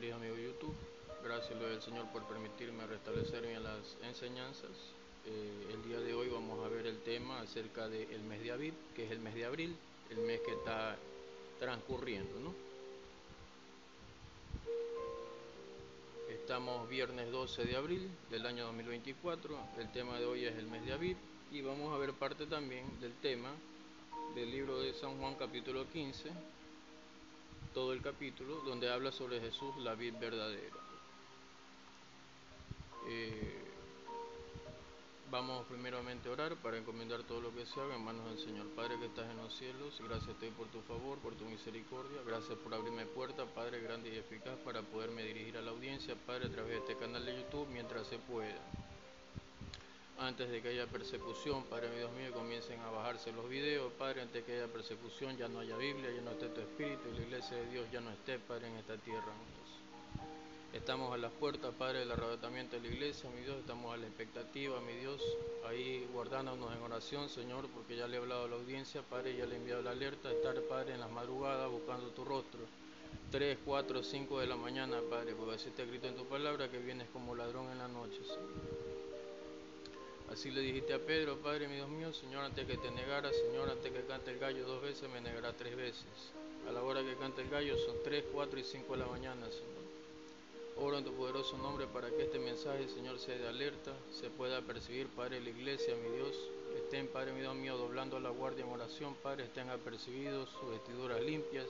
queridos amigos de YouTube. Gracias al Señor por permitirme restablecerme en las enseñanzas. El día de hoy vamos a ver el tema acerca del mes de Aviv, que es el mes de abril, el mes que está transcurriendo, ¿no? Estamos viernes 12 de abril del año 2024. El tema de hoy es el mes de Aviv y vamos a ver parte también del tema del libro de San Juan capítulo 15, todo el capítulo donde habla sobre Jesús, la vid verdadera. Vamos primeramente a orar para encomendar todo lo que se haga en manos del Señor. Padre que estás en los cielos, gracias te doy por tu favor, por tu misericordia. Gracias por abrirme puerta, Padre grande y eficaz, para poderme dirigir a la audiencia, Padre, a través de este canal de YouTube mientras se pueda. Antes de que haya persecución, Padre mi Dios mío, comiencen a bajarse los videos, Padre, antes de que haya persecución, ya no haya Biblia, ya no esté tu Espíritu, y la iglesia de Dios ya no esté, Padre, en esta tierra, mi Dios. Estamos a las puertas, Padre, del arrebatamiento de la iglesia, mi Dios, estamos a la expectativa, mi Dios, ahí guardándonos en oración, Señor, porque ya le he hablado a la audiencia, Padre, ya le he enviado la alerta, estar, Padre, en las madrugadas buscando tu rostro, 3, 4, 5 de la mañana, Padre, porque así está escrito en tu palabra que vienes como ladrón en la noche, Señor. Así le dijiste a Pedro, Padre, mi Dios mío, Señor, antes que te negara, Señor, antes que cante el gallo 2 veces, me negará 3 veces. A la hora que cante el gallo son 3, 4 y 5 de la mañana, Señor. Oro en tu poderoso nombre para que este mensaje, Señor, sea de alerta, se pueda percibir, Padre, la iglesia, mi Dios. Estén, Padre, mi Dios mío, doblando la guardia en oración, Padre, estén apercibidos, sus vestiduras limpias,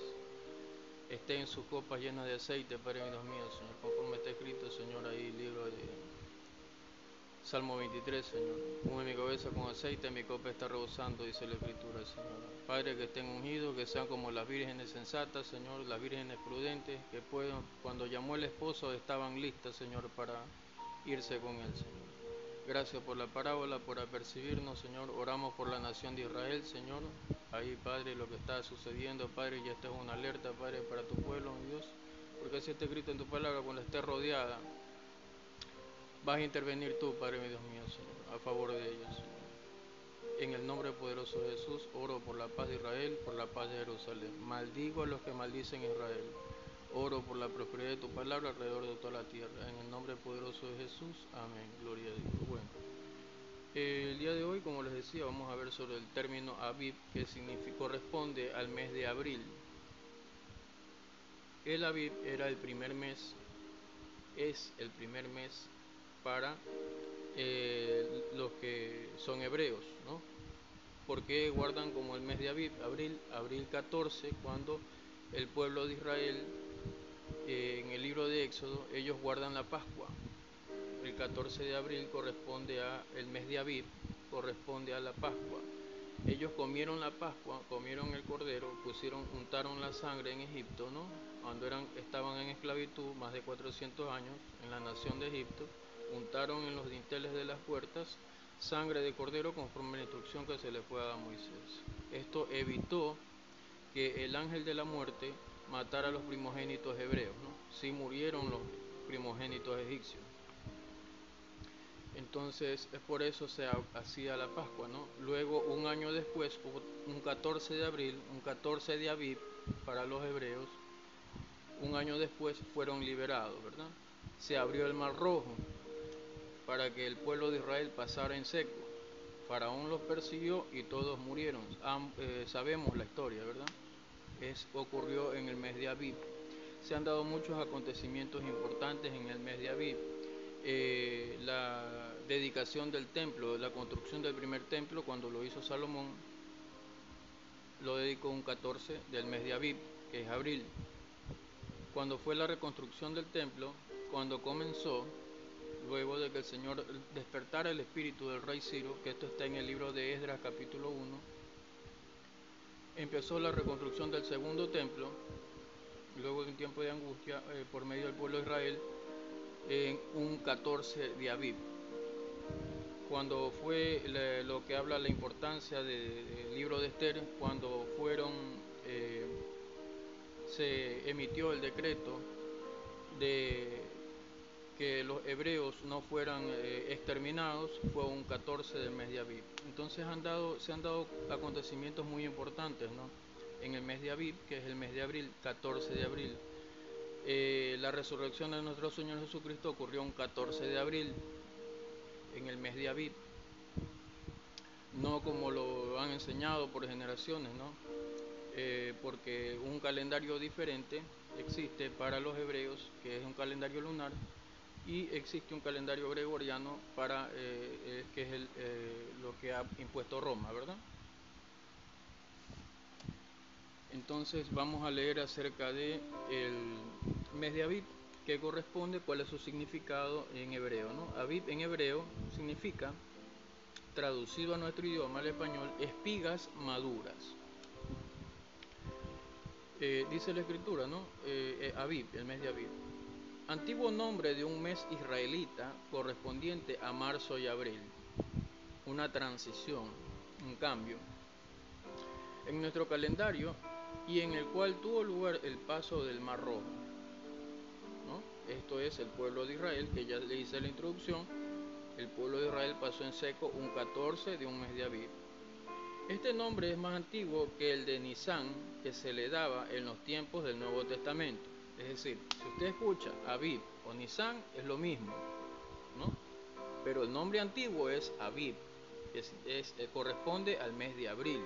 estén sus copas llenas de aceite, Padre, mi Dios mío, Señor, conforme está escrito, Señor, ahí, libro de Salmo 23, Señor. Unge mi cabeza con aceite, mi copa está rebosando, dice la Escritura, Señor. Padre, que estén ungidos, que sean como las vírgenes sensatas, Señor, las vírgenes prudentes, que puedan, cuando llamó el esposo, estaban listas, Señor, para irse con él, Señor. Gracias por la parábola, por apercibirnos, Señor. Oramos por la nación de Israel, Señor. Ahí, Padre, lo que está sucediendo, Padre, ya esta es una alerta, Padre, para tu pueblo, mi Dios. Porque así está escrito en tu palabra, cuando esté rodeada, vas a intervenir tú, Padre mi Dios mío, Señor, a favor de ellos, Señor. En el nombre poderoso de Jesús, oro por la paz de Israel, por la paz de Jerusalén. Maldigo a los que maldicen Israel. Oro por la prosperidad de tu palabra alrededor de toda la tierra. En el nombre poderoso de Jesús, amén. Gloria a Dios. Bueno, el día de hoy, como les decía, vamos a ver sobre el término Aviv, que corresponde al mes de abril. El Aviv era el primer mes, es el primer mes para los que son hebreos, ¿no? Porque guardan como el mes de Aviv, abril 14, cuando el pueblo de Israel, en el libro de Éxodo, ellos guardan la Pascua. El 14 de abril corresponde a el mes de Aviv, corresponde a la Pascua. Ellos comieron la Pascua, comieron el cordero, untaron la sangre en Egipto, ¿no? Cuando estaban en esclavitud, más de 400 años, en la nación de Egipto, untaron en los dinteles de las puertas sangre de cordero conforme a la instrucción que se le fue a dar a Moisés. Esto evitó que el ángel de la muerte matara a los primogénitos hebreos, ¿no? Sí murieron los primogénitos egipcios. Entonces es por eso se hacía la Pascua, ¿no? Luego, un año después, un 14 de abril, un 14 de Aviv para los hebreos. Un año después fueron liberados, ¿verdad? Se abrió el Mar Rojo para que el pueblo de Israel pasara en seco. Faraón los persiguió y todos murieron. Sabemos la historia, ¿verdad? Ocurrió en el mes de Aviv. Se han dado muchos acontecimientos importantes en el mes de Aviv. La dedicación del templo, la construcción del primer templo, cuando lo hizo Salomón, lo dedicó un 14 del mes de Aviv, que es abril. Cuando fue la reconstrucción del templo, cuando comenzó, luego de que el Señor despertara el espíritu del rey Ciro, que esto está en el libro de Esdras capítulo 1, empezó la reconstrucción del segundo templo, luego de un tiempo de angustia por medio del pueblo de Israel, en un 14 de Aviv. Cuando fue lo que habla la importancia del libro de Esther, cuando se emitió el decreto de que los hebreos no fueran exterminados, fue un 14 del mes de Aviv. Entonces se han dado acontecimientos muy importantes, ¿no? En el mes de Aviv, que es el mes de abril, 14 de abril. la resurrección de nuestro Señor Jesucristo ocurrió un 14 de abril, en el mes de Abib, no como lo han enseñado por generaciones, ¿no? Porque un calendario diferente existe para los hebreos, que es un calendario lunar, y existe un calendario gregoriano para que es lo que ha impuesto Roma, ¿verdad? Entonces vamos a leer acerca de el mes de Abib, que corresponde, cuál es su significado en hebreo, ¿no? Abib en hebreo significa, traducido a nuestro idioma, al español, espigas maduras. Dice la escritura, ¿no? Abib, el mes de Abib. Antiguo nombre de un mes israelita correspondiente a marzo y abril. Una transición, un cambio en nuestro calendario y en el cual tuvo lugar el paso del Mar Rojo, ¿no? Esto es el pueblo de Israel, que ya le hice la introducción. El pueblo de Israel pasó en seco un 14 de un mes de Abib. Este nombre es más antiguo que el de Nisán, que se le daba en los tiempos del Nuevo Testamento. Es decir, si usted escucha Abib o Nisán, es lo mismo, ¿no? Pero el nombre antiguo es Abib, corresponde al mes de abril,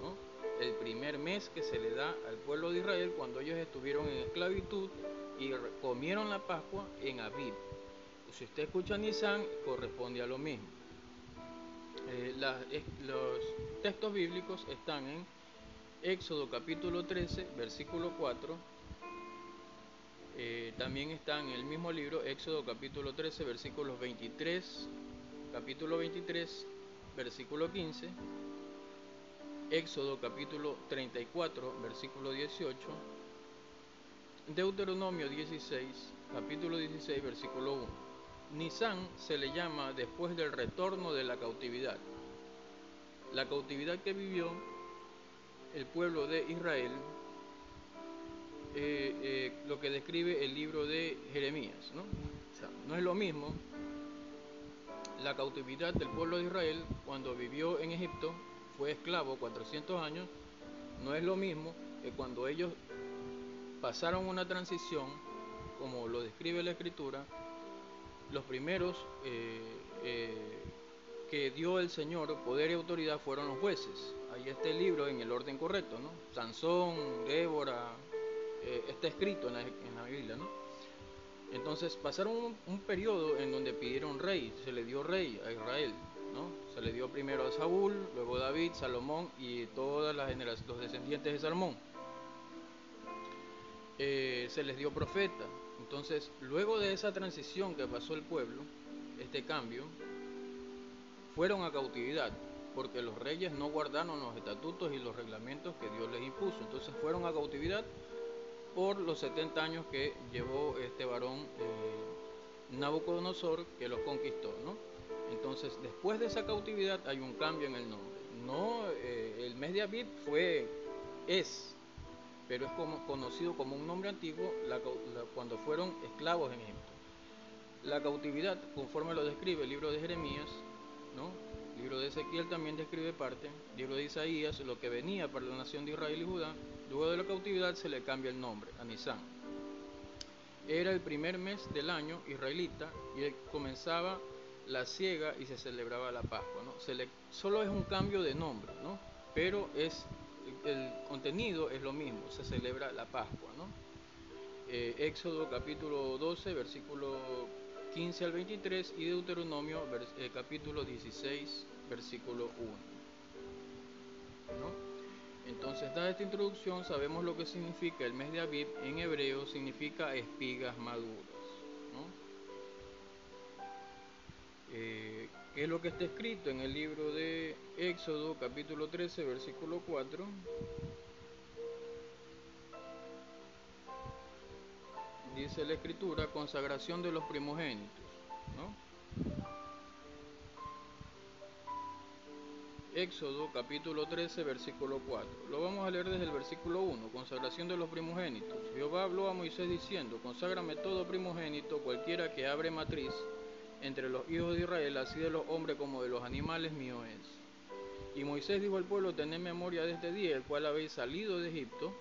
¿no? El primer mes que se le da al pueblo de Israel cuando ellos estuvieron en esclavitud y comieron la Pascua en Abib. Si usted escucha Nisán, corresponde a lo mismo. Los textos bíblicos están en Éxodo capítulo 13, versículo 4. También están en el mismo libro, Éxodo capítulo 13, versículos 23, capítulo 23, versículo 15. Éxodo capítulo 34, versículo 18. Deuteronomio 16, capítulo 16, versículo 1. Nisán se le llama después del retorno de la cautividad. La cautividad que vivió el pueblo de Israel, lo que describe el libro de Jeremías, ¿no? O sea, no es lo mismo la cautividad del pueblo de Israel cuando vivió en Egipto, fue esclavo 400 años, no es lo mismo que cuando ellos pasaron una transición, como lo describe la Escritura. Los primeros que dio el Señor poder y autoridad fueron los jueces. Ahí está el libro en el orden correcto, ¿no? Sansón, Débora, está escrito en la Biblia, ¿no? Entonces pasaron un periodo en donde pidieron rey, se le dio rey a Israel, ¿no? Se le dio primero a Saúl, luego David, Salomón y todas las generaciones, los descendientes de Salomón. Se les dio profeta. Entonces, luego de esa transición que pasó el pueblo, este cambio, fueron a cautividad, porque los reyes no guardaron los estatutos y los reglamentos que Dios les impuso. Entonces fueron a cautividad por los 70 años que llevó este varón Nabucodonosor, que los conquistó, ¿no? Entonces, después de esa cautividad hay un cambio en el nombre. No, el mes de Abib pero es conocido como un nombre antiguo cuando fueron esclavos en Egipto. La cautividad, conforme lo describe el libro de Jeremías, ¿no? El libro de Ezequiel también describe parte, el libro de Isaías, lo que venía para la nación de Israel y Judá. Luego de la cautividad se le cambia el nombre a Nisán. Era el primer mes del año israelita y comenzaba la siega y se celebraba la Pascua, ¿no? Solo es un cambio de nombre, ¿no? Pero el contenido es lo mismo, se celebra la Pascua, ¿no? Éxodo capítulo 12, versículo 15 al 23 y Deuteronomio capítulo 16, versículo 1, ¿no? Entonces, dada esta introducción, sabemos lo que significa el mes de Abib. En hebreo significa espigas maduras, ¿no? ¿Qué es lo que está escrito en el libro de Éxodo capítulo 13, versículo 4? Dice la escritura, consagración de los primogénitos, ¿no? Éxodo capítulo 13, versículo 4. Lo vamos a leer desde el versículo 1. Consagración de los primogénitos. Jehová habló a Moisés diciendo, conságrame todo primogénito, cualquiera que abre matriz entre los hijos de Israel, así de los hombres como de los animales, mío es. Y Moisés dijo al pueblo, tened memoria de este día, el cual habéis salido de Egipto,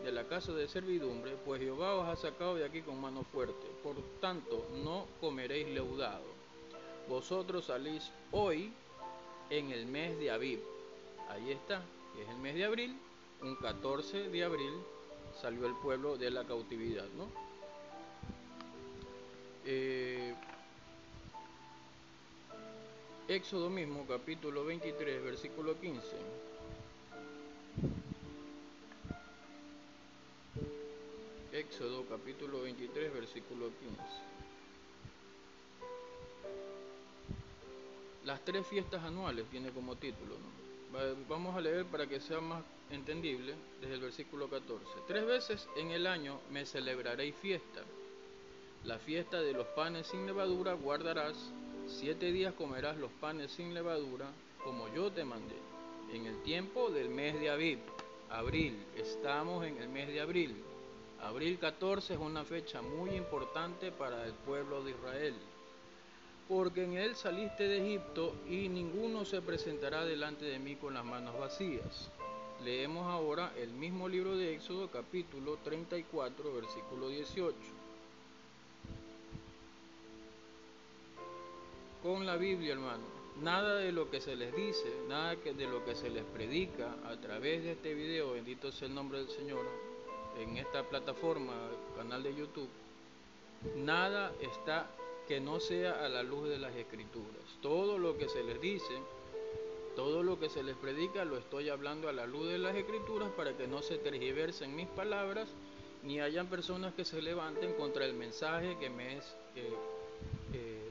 de la casa de servidumbre, pues Jehová os ha sacado de aquí con mano fuerte. Por tanto, no comeréis leudado. Vosotros salís hoy en el mes de Abib. Ahí está, que es el mes de abril. Un 14 de abril salió el pueblo de la cautividad, ¿no? Éxodo mismo, capítulo 23, versículo 15. Éxodo capítulo 23, versículo 15. Las tres fiestas anuales tiene como título, ¿no? Vamos a leer para que sea más entendible desde el versículo 14. 3 veces en el año me celebraréis fiesta. La fiesta de los panes sin levadura guardarás. 7 días comerás los panes sin levadura, como yo te mandé. En el tiempo del mes de Abib, abril, estamos en el mes de abril. Abril 14 es una fecha muy importante para el pueblo de Israel, porque en él saliste de Egipto y ninguno se presentará delante de mí con las manos vacías. Leemos ahora el mismo libro de Éxodo, capítulo 34, versículo 18. Con la Biblia, hermano, nada de lo que se les dice, nada de lo que se les predica a través de este video, bendito sea el nombre del Señor, en esta plataforma, canal de YouTube, nada está que no sea a la luz de las Escrituras. Todo lo que se les dice, todo lo que se les predica, lo estoy hablando a la luz de las Escrituras para que no se tergiversen mis palabras, ni hayan personas que se levanten contra el mensaje que me es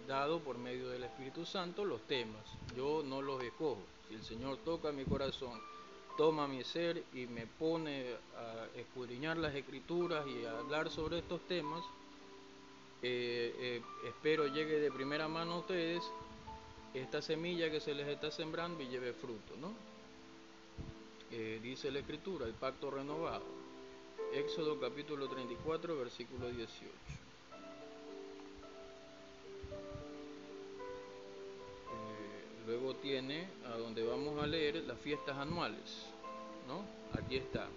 dado por medio del Espíritu Santo, los temas. Yo no los escojo. Si el Señor toca mi corazón, toma mi ser y me pone a escudriñar las Escrituras y a hablar sobre estos temas, espero llegue de primera mano a ustedes esta semilla que se les está sembrando y lleve fruto, ¿no? Dice la Escritura, el pacto renovado. Éxodo capítulo 34, versículo 18. Luego tiene, a donde vamos a leer, las fiestas anuales, ¿no? Aquí está.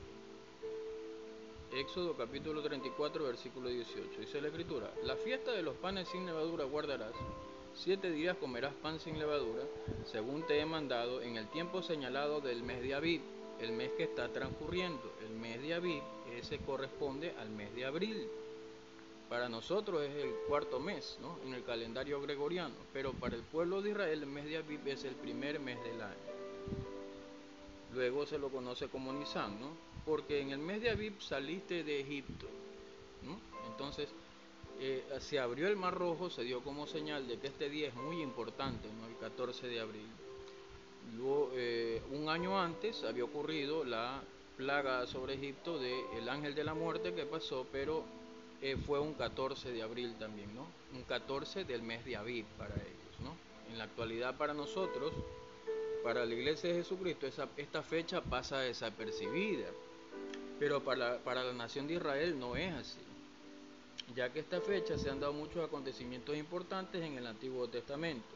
Éxodo capítulo 34, versículo 18. Dice la Escritura: la fiesta de los panes sin levadura guardarás. 7 días comerás pan sin levadura, según te he mandado, en el tiempo señalado del mes de Abib, el mes que está transcurriendo. El mes de Abib, ese corresponde al mes de abril. Para nosotros es el cuarto mes, ¿no?, en el calendario gregoriano, pero para el pueblo de Israel el mes de Abib es el primer mes del año. Luego se lo conoce como Nisan, ¿no? Porque en el mes de Abib saliste de Egipto, ¿no? Entonces se abrió el Mar Rojo, se dio como señal de que este día es muy importante, ¿no?, el 14 de abril. Luego, un año antes había ocurrido la plaga sobre Egipto del ángel de la muerte que pasó, pero fue un 14 de abril también, ¿no? Un 14 del mes de Abib para ellos, ¿no? En la actualidad para nosotros, para la Iglesia de Jesucristo, esta fecha pasa desapercibida, pero para la nación de Israel no es así, ya que esta fecha se han dado muchos acontecimientos importantes en el Antiguo Testamento.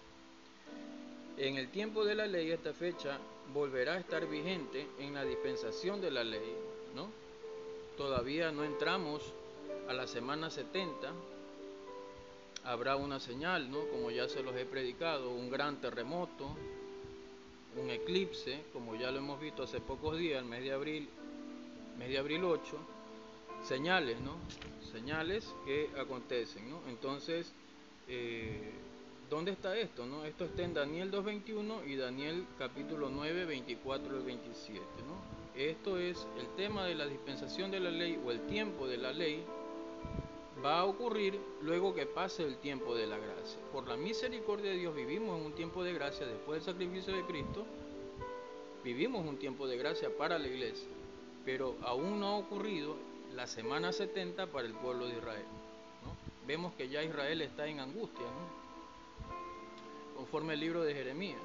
En el tiempo de la ley esta fecha volverá a estar vigente en la dispensación de la ley, ¿no? Todavía no entramos a la semana 70, habrá una señal, ¿no?, como ya se los he predicado, un gran terremoto, un eclipse, como ya lo hemos visto hace pocos días, el mes de abril 8, señales, ¿no? Señales que acontecen, ¿no? Entonces, ¿dónde está esto, no? Esto está en Daniel 2.21 y Daniel capítulo 9, 24 y 27, ¿no? Esto es el tema de la dispensación de la ley o el tiempo de la ley. Va a ocurrir luego que pase el tiempo de la gracia. Por la misericordia de Dios vivimos en un tiempo de gracia después del sacrificio de Cristo. Vivimos un tiempo de gracia para la iglesia, pero aún no ha ocurrido la semana 70 para el pueblo de Israel, ¿no? Vemos que ya Israel está en angustia, ¿no?, conforme al libro de Jeremías.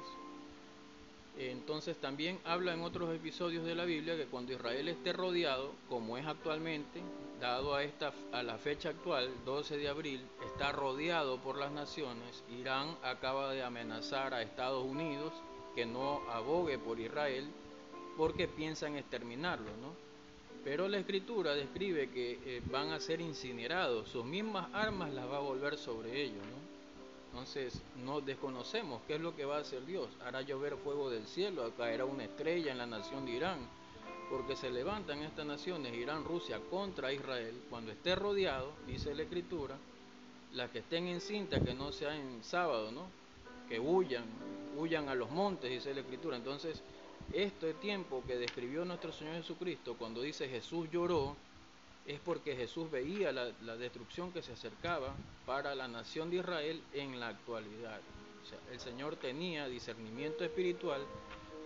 Entonces también habla en otros episodios de la Biblia que cuando Israel esté rodeado, como es actualmente, dado a la fecha actual, 12 de abril, está rodeado por las naciones. Irán acaba de amenazar a Estados Unidos que no abogue por Israel porque piensan exterminarlo, ¿no? Pero la Escritura describe que van a ser incinerados, sus mismas armas las va a volver sobre ellos, ¿no? Entonces, no desconocemos qué es lo que va a hacer Dios. Hará llover fuego del cielo, caerá una estrella en la nación de Irán, porque se levantan estas naciones, Irán, Rusia, contra Israel. Cuando esté rodeado, dice la Escritura, las que estén en cinta, que no sea en sábado, ¿no? Que huyan a los montes, dice la Escritura. Entonces, este tiempo que describió nuestro Señor Jesucristo, cuando dice Jesús lloró, es porque Jesús veía la destrucción que se acercaba para la nación de Israel en la actualidad. O sea, el Señor tenía discernimiento espiritual,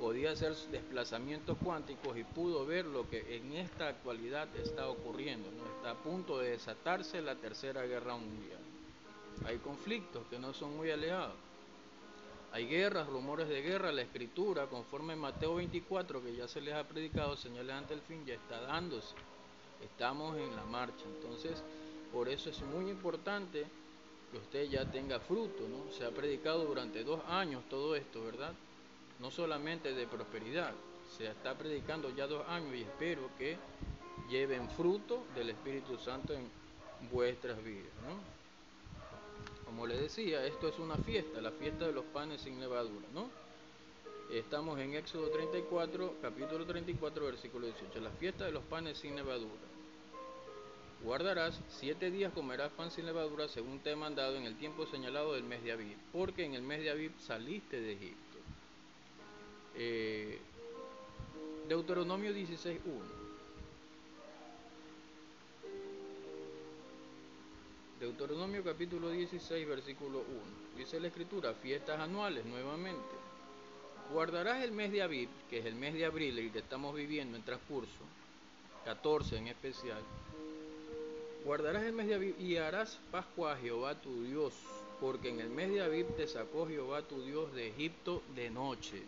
podía hacer desplazamientos cuánticos y pudo ver lo que en esta actualidad está ocurriendo, ¿no? Está a punto de desatarse la Tercera Guerra Mundial. Hay conflictos que no son muy alejados. Hay guerras, rumores de guerra, la Escritura, conforme Mateo 24, que ya se les ha predicado, señales ante el fin, ya está dándose. Estamos en la marcha. Entonces, por eso es muy importante que usted ya tenga fruto, ¿no? Se ha predicado durante 2 años todo esto, ¿verdad? No solamente de prosperidad, se está predicando ya 2 años y espero que lleven fruto del Espíritu Santo en vuestras vidas, ¿no? Como le decía, esto es una fiesta, la fiesta de los panes sin levadura, ¿no? Estamos en Éxodo 34, capítulo 34, versículo 18. La fiesta de los panes sin levadura. Guardarás 7 días, comerás pan sin levadura, según te he mandado, en el tiempo señalado del mes de Abib, porque en el mes de Abib saliste de Egipto. Deuteronomio 16:1. Deuteronomio capítulo 16, versículo 1. Dice la Escritura, fiestas anuales nuevamente. Guardarás el mes de Abib, que es el mes de abril, el que estamos viviendo en transcurso, 14 en especial. Guardarás el mes de Abib y harás Pascua a Jehová tu Dios, porque en el mes de Abib te sacó Jehová tu Dios de Egipto de noche.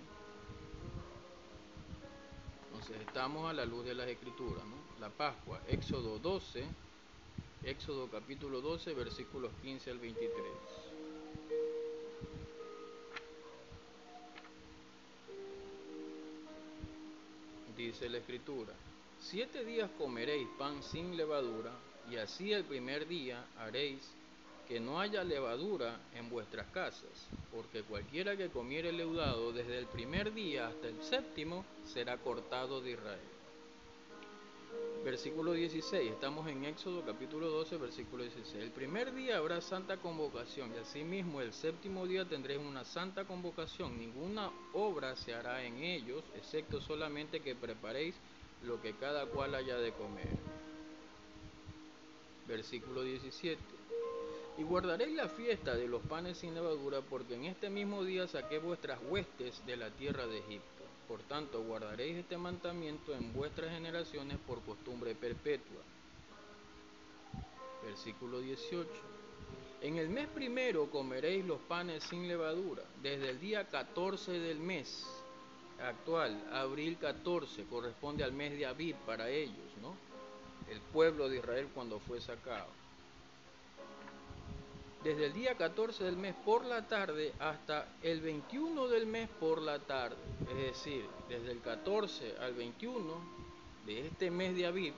Entonces estamos a la luz de las Escrituras, ¿no? La Pascua, Éxodo 12, Éxodo capítulo 12, versículos 15 al 23. Dice la Escritura, 7 días comeréis pan sin levadura, y así el primer día haréis que no haya levadura en vuestras casas, porque cualquiera que comiere leudado desde el primer día hasta el séptimo será cortado de Israel. Versículo 16, estamos en Éxodo capítulo 12, versículo 16. El primer día habrá santa convocación, y asimismo el séptimo día tendréis una santa convocación. Ninguna obra se hará en ellos, excepto solamente que preparéis lo que cada cual haya de comer. Versículo 17. Y guardaréis la fiesta de los panes sin levadura, porque en este mismo día saqué vuestras huestes de la tierra de Egipto. Por tanto, guardaréis este mandamiento en vuestras generaciones por costumbre perpetua. Versículo 18. En el mes primero comeréis los panes sin levadura, desde el día 14 del mes actual, abril 14, corresponde al mes de Abib para ellos, ¿no? El pueblo de Israel cuando fue sacado. Desde el día 14 del mes por la tarde hasta el 21 del mes por la tarde. Es decir, desde el 14 al 21 de este mes de Abib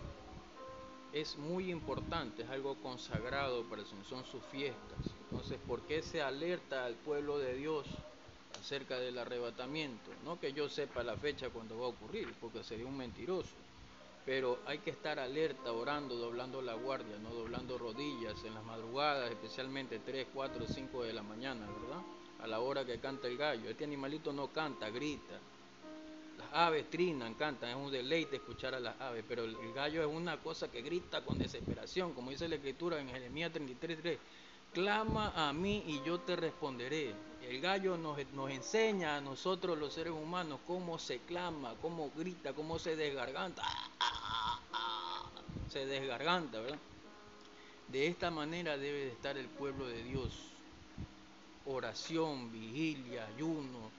es muy importante, es algo consagrado para el Señor, son sus fiestas. Entonces, ¿por qué se alerta al pueblo de Dios acerca del arrebatamiento? No que yo sepa la fecha cuando va a ocurrir, porque sería un mentiroso. Pero hay que estar alerta, orando, doblando la guardia, no doblando rodillas en las madrugadas, especialmente 3, 4, 5 de la mañana, ¿verdad? A la hora que canta el gallo. Este animalito no canta, grita. Las aves trinan, cantan, es un deleite escuchar a las aves, pero el gallo es una cosa que grita con desesperación, como dice la Escritura en Jeremías 33:3. Clama a mí y yo te responderé. El gallo nos enseña a nosotros los seres humanos cómo se clama, cómo grita, cómo se desgarganta. Se desgarganta, ¿verdad? De esta manera debe de estar el pueblo de Dios. Oración, vigilia, ayuno,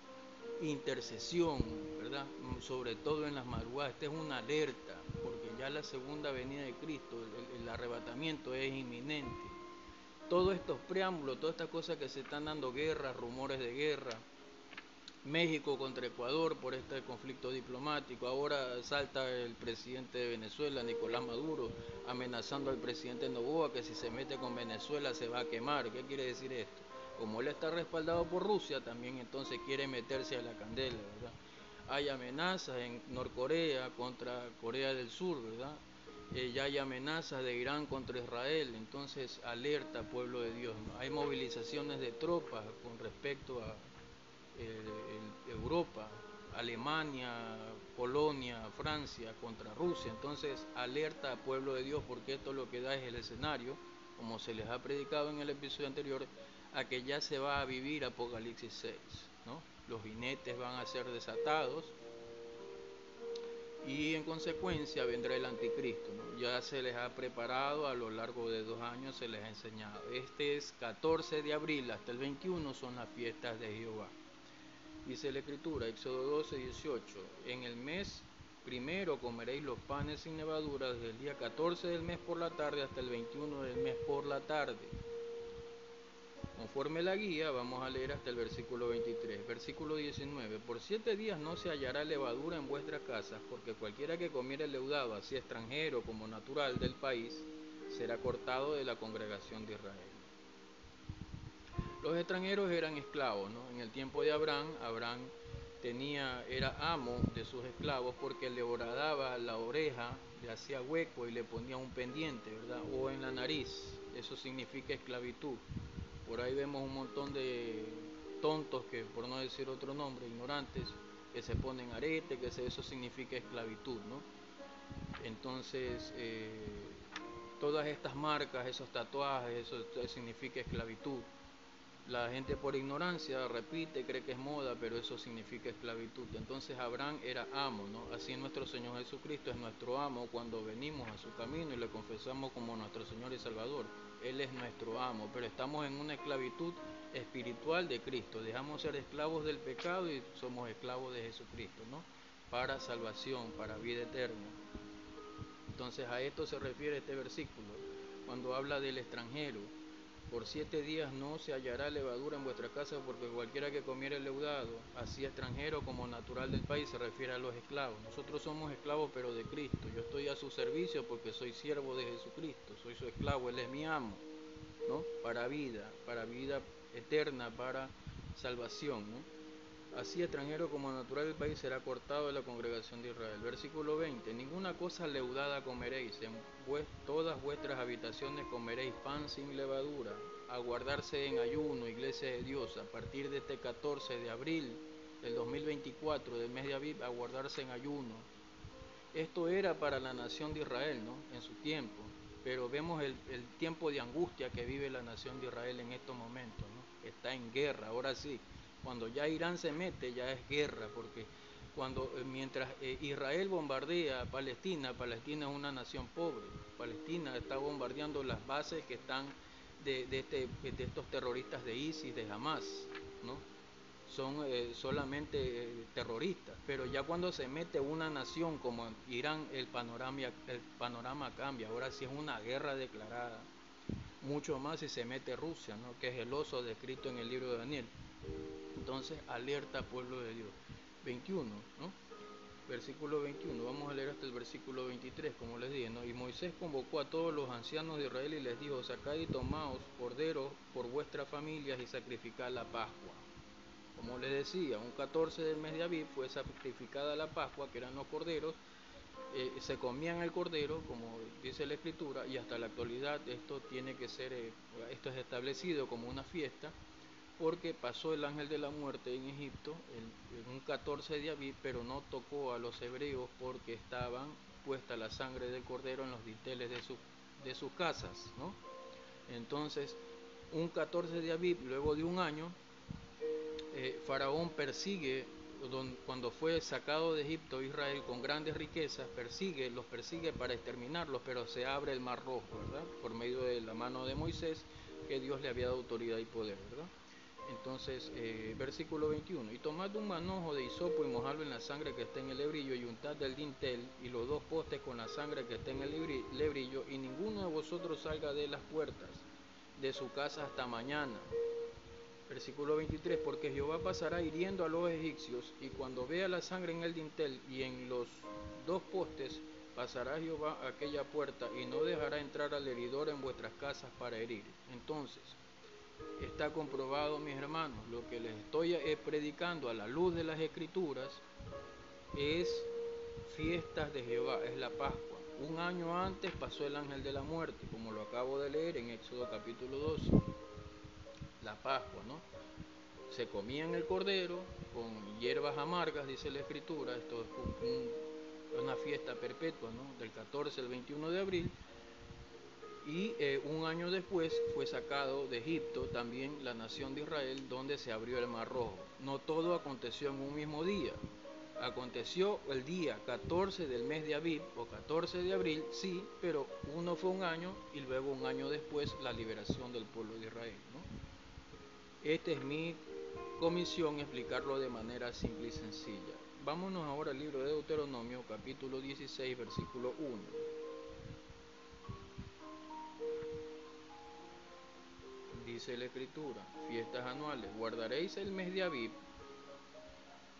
intercesión, ¿verdad? Sobre todo en las madrugadas. Esta es una alerta, porque ya la segunda venida de Cristo, el arrebatamiento es inminente. Todos estos preámbulos, todas estas cosas que se están dando, guerras, rumores de guerra, México contra Ecuador por este conflicto diplomático. Ahora salta el presidente de Venezuela, Nicolás Maduro, amenazando al presidente Noboa que si se mete con Venezuela se va a quemar. ¿Qué quiere decir esto? Como él está respaldado por Rusia, también entonces quiere meterse a la candela, ¿verdad? Hay amenazas en Norcorea contra Corea del Sur, ¿verdad? Ya hay amenazas de Irán contra Israel, entonces alerta pueblo de Dios, ¿no? Hay movilizaciones de tropas con respecto a Europa, Alemania, Polonia, Francia contra Rusia. Entonces alerta a pueblo de Dios, porque esto lo que da es el escenario, como se les ha predicado en el episodio anterior, a que ya se va a vivir Apocalipsis 6, ¿no? Los jinetes van a ser desatados y en consecuencia vendrá el anticristo, ¿no? Ya se les ha preparado a lo largo de 2 años, se les ha enseñado. Este es 14 de abril hasta el 21 son las fiestas de Jehová. Dice la Escritura, Éxodo 12, 18, en el mes primero comeréis los panes sin levadura desde el día 14 del mes por la tarde hasta el 21 del mes por la tarde. Conforme la guía, vamos a leer hasta el versículo 23. Versículo 19, por 7 días no se hallará levadura en vuestras casas, porque cualquiera que comiere leudado, así extranjero como natural del país, será cortado de la congregación de Israel. Los extranjeros eran esclavos, ¿no? En el tiempo de Abraham, era amo de sus esclavos porque le horadaba la oreja, le hacía hueco y le ponía un pendiente, ¿verdad? O en la nariz, eso significa esclavitud. Por ahí vemos un montón de tontos que, por no decir otro nombre, ignorantes, que se ponen arete, eso significa esclavitud, ¿no? Entonces, todas estas marcas, esos tatuajes, eso significa esclavitud. La gente por ignorancia repite, cree que es moda, pero eso significa esclavitud. Entonces Abraham era amo, ¿no? Así nuestro Señor Jesucristo es nuestro amo cuando venimos a su camino y le confesamos como nuestro Señor y Salvador. Él es nuestro amo, pero estamos en una esclavitud espiritual de Cristo. Dejamos ser esclavos del pecado y somos esclavos de Jesucristo, ¿no? Para salvación, para vida eterna. Entonces a esto se refiere este versículo, cuando habla del extranjero. Por 7 días no se hallará levadura en vuestra casa, porque cualquiera que comiere leudado, así extranjero como natural del país, se refiere a los esclavos. Nosotros somos esclavos pero de Cristo. Yo estoy a su servicio porque soy siervo de Jesucristo, soy su esclavo, Él es mi amo, ¿no? Para vida eterna, para salvación, ¿no? Así extranjero como natural del país será cortado de la congregación de Israel. Versículo 20. Ninguna cosa leudada comeréis, en todas vuestras habitaciones comeréis pan sin levadura, a guardarse en ayuno, iglesia de Dios, a partir de este 14 de abril del 2024, del mes de Aviv, a guardarse en ayuno. Esto era para la nación de Israel, ¿no? En su tiempo, pero vemos el tiempo de angustia que vive la nación de Israel en estos momentos, ¿no? Está en guerra, ahora sí. Cuando ya Irán se mete, ya es guerra, porque mientras Israel bombardea a Palestina, Palestina es una nación pobre. Palestina está bombardeando las bases que están de estos terroristas de ISIS, de Hamas, ¿no? Son solamente terroristas, pero ya cuando se mete una nación como Irán, el panorama cambia. Ahora sí es una guerra declarada, mucho más si se mete Rusia, ¿no? Que es el oso descrito en el libro de Daniel. Entonces alerta pueblo de Dios. 21, ¿no? Versículo 21, vamos a leer hasta el versículo 23, como les dije, ¿no? Y Moisés convocó a todos los ancianos de Israel y les dijo: sacad y tomaos corderos por vuestras familias y sacrificad la Pascua. Como les decía, un 14 del mes de Aviv fue sacrificada la Pascua, que eran los corderos. Se comían el cordero, como dice la Escritura, y hasta la actualidad esto esto es establecido como una fiesta, porque pasó el ángel de la muerte en Egipto en un 14 de Aviv, pero no tocó a los hebreos porque estaban puesta la sangre del cordero en los dinteles de sus casas, ¿no? Entonces, un 14 de Aviv, luego de un año, Faraón cuando fue sacado de Egipto Israel con grandes riquezas, los persigue para exterminarlos, pero se abre el mar rojo, ¿verdad? Por medio de la mano de Moisés, que Dios le había dado autoridad y poder, ¿verdad? Entonces, versículo 21, y tomad un manojo de hisopo y mojadlo en la sangre que está en el lebrillo, y untad del dintel y los 2 postes con la sangre que está en el lebrillo, y ninguno de vosotros salga de las puertas de su casa hasta mañana. Versículo 23, porque Jehová pasará hiriendo a los egipcios, y cuando vea la sangre en el dintel y en los dos postes, pasará Jehová a aquella puerta y no dejará entrar al heridor en vuestras casas para herir. Entonces, está comprobado, mis hermanos, lo que les estoy predicando a la luz de las Escrituras es fiestas de Jehová, es la Pascua. Un año antes pasó el ángel de la muerte, como lo acabo de leer en Éxodo capítulo 12. La Pascua, ¿no? Se comían el cordero con hierbas amargas, dice la Escritura. Esto es una fiesta perpetua, ¿no? Del 14 al 21 de abril. Y un año después fue sacado de Egipto también la nación de Israel, donde se abrió el Mar Rojo. No todo aconteció en un mismo día. Aconteció el día 14 del mes de Abib o 14 de abril, sí, pero uno fue un año y luego un año después la liberación del pueblo de Israel, ¿no? Esta es mi comisión, explicarlo de manera simple y sencilla. Vámonos ahora al libro de Deuteronomio, capítulo 16, versículo 1. Dice la Escritura: fiestas anuales, guardaréis el mes de Abib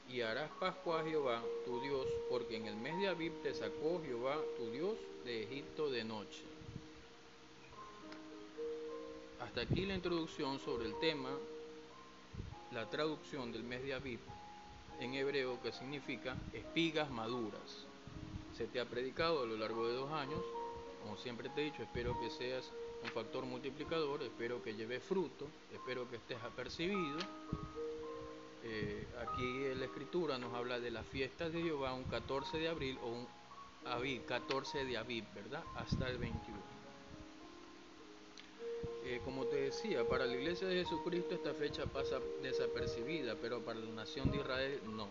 y harás Pascua a Jehová tu Dios, porque en el mes de Abib te sacó Jehová tu Dios de Egipto de noche. Hasta aquí la introducción sobre el tema, la traducción del mes de Abib en hebreo, que significa espigas maduras. Se te ha predicado a lo largo de 2 años, como siempre te he dicho, espero que seas un factor multiplicador, espero que lleves fruto, espero que estés apercibido. Aquí en la Escritura nos habla de las fiestas de Jehová, un 14 de abril o un Abib, 14 de Abib, ¿verdad? Hasta el 21. Como te decía, para la iglesia de Jesucristo esta fecha pasa desapercibida, pero para la nación de Israel no,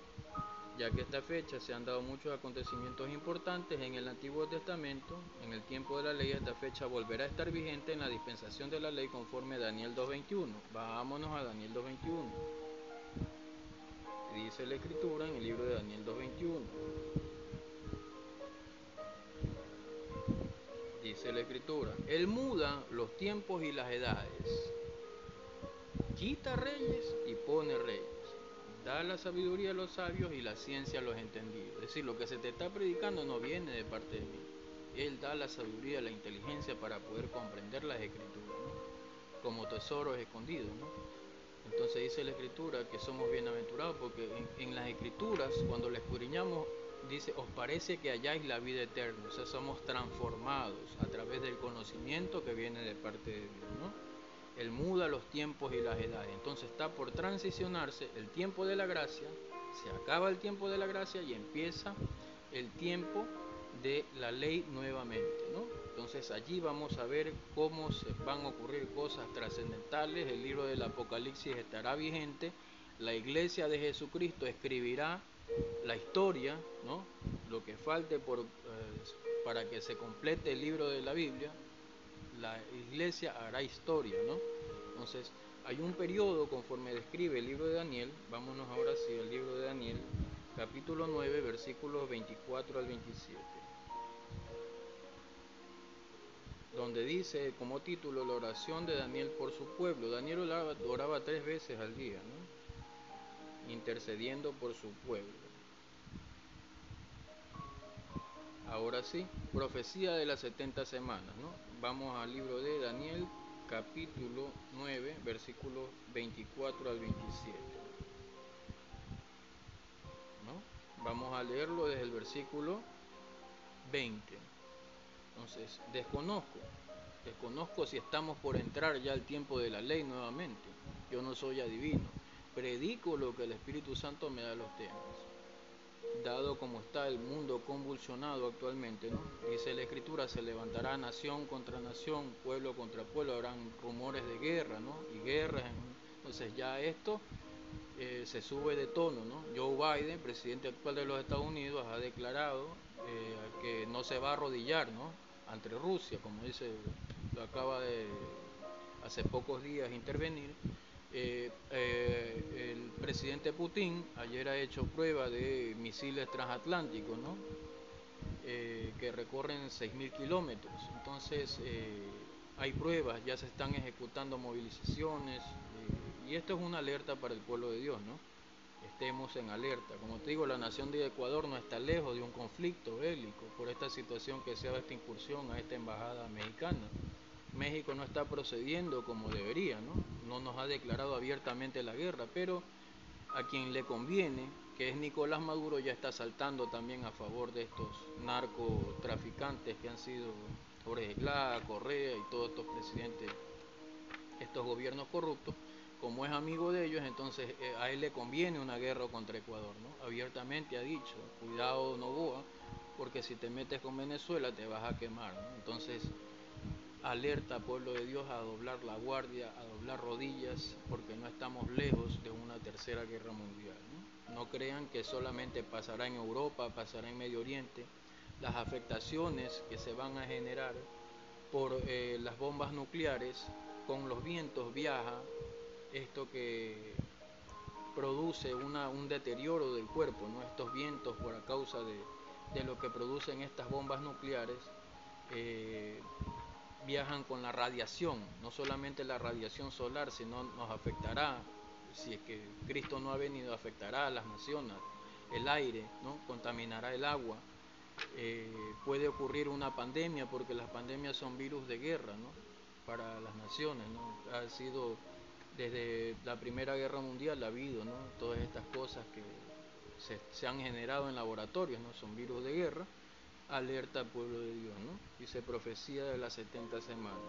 ya que esta fecha se han dado muchos acontecimientos importantes en el Antiguo Testamento. En el tiempo de la ley esta fecha volverá a estar vigente en la dispensación de la ley conforme a Daniel 2.21. Vámonos a Daniel 2.21. Dice la Escritura en el libro de Daniel 2.21. Dice la Escritura: Él muda los tiempos y las edades, quita reyes y pone reyes, da la sabiduría a los sabios y la ciencia a los entendidos. Es decir, lo que se te está predicando no viene de parte de mí. Él da la sabiduría, la inteligencia para poder comprender las Escrituras, ¿no? Como tesoros escondidos, ¿no? Entonces dice la Escritura que somos bienaventurados porque en las Escrituras, cuando la escudriñamos, dice: os parece que halláis la vida eterna. O sea, somos transformados a través del conocimiento que viene de parte de Dios, ¿no? Él muda los tiempos y las edades. Entonces está por transicionarse el tiempo de la gracia, se acaba el tiempo de la gracia y empieza el tiempo de la ley nuevamente, ¿no? Entonces allí vamos a ver cómo se van a ocurrir cosas trascendentales. El libro del Apocalipsis estará vigente. La iglesia de Jesucristo escribirá la historia, ¿no? Lo que falte para que se complete el libro de la Biblia. La iglesia hará historia, ¿no? Entonces hay un periodo conforme describe el libro de Daniel. Vámonos ahora sí al libro de Daniel, capítulo 9, versículos 24 al 27, donde dice como título: la oración de Daniel por su pueblo. Daniel oraba 3 veces al día, ¿no? Intercediendo por su pueblo. Ahora sí, profecía de las 70 semanas, ¿no? Vamos al libro de Daniel, capítulo 9, versículos 24 al 27, ¿no? Vamos a leerlo desde el versículo 20. Entonces, desconozco si estamos por entrar ya al tiempo de la ley nuevamente. Yo no soy adivino, predico lo que el Espíritu Santo me da los temas. Dado como está el mundo convulsionado actualmente, ¿no? Dice la Escritura: se levantará nación contra nación, pueblo contra pueblo, habrán rumores de guerra, ¿no? Y guerras. Entonces ya esto se sube de tono, ¿no? Joe Biden, presidente actual de los Estados Unidos, ha declarado que no se va a arrodillar, ¿no?, ante Rusia, como dice, lo acaba de hace pocos días intervenir. El presidente Putin ayer ha hecho prueba de misiles transatlánticos, ¿no? Que recorren 6.000 kilómetros. Entonces hay pruebas, ya se están ejecutando movilizaciones Y esto es una alerta para el pueblo de Dios, ¿no? Estemos en alerta. Como te digo, la nación de Ecuador no está lejos de un conflicto bélico por esta situación que se ha dado esta incursión a esta embajada mexicana. México no está procediendo como debería, ¿no? No nos ha declarado abiertamente la guerra, pero a quien le conviene, que es Nicolás Maduro, ya está saltando también a favor de estos narcotraficantes que han sido Jorge Glá, Correa y todos estos presidentes, estos gobiernos corruptos. Como es amigo de ellos, entonces a él le conviene una guerra contra Ecuador, ¿no? Abiertamente ha dicho, cuidado Noboa, porque si te metes con Venezuela te vas a quemar, ¿no? Entonces alerta, pueblo de Dios, a doblar la guardia, a doblar rodillas, porque no estamos lejos de una tercera guerra mundial, ¿no? No crean que solamente pasará en Europa, pasará en Medio Oriente. Las afectaciones que se van a generar por las bombas nucleares, con los vientos viaja, esto que produce un deterioro del cuerpo, ¿no? Estos vientos por causa de lo que producen estas bombas nucleares. eh, Viajan con la radiación, no solamente la radiación solar, sino nos afectará, si es que Cristo no ha venido, afectará a las naciones, el aire, ¿no? Contaminará el agua. Puede ocurrir una pandemia, porque las pandemias son virus de guerra, ¿no? Para las naciones, ¿no? Ha sido desde la Primera Guerra Mundial ha habido, ¿no? Todas estas cosas que se han generado en laboratorios, ¿no? Son virus de guerra. Alerta al pueblo de Dios, ¿no? Dice profecía de las 70 semanas.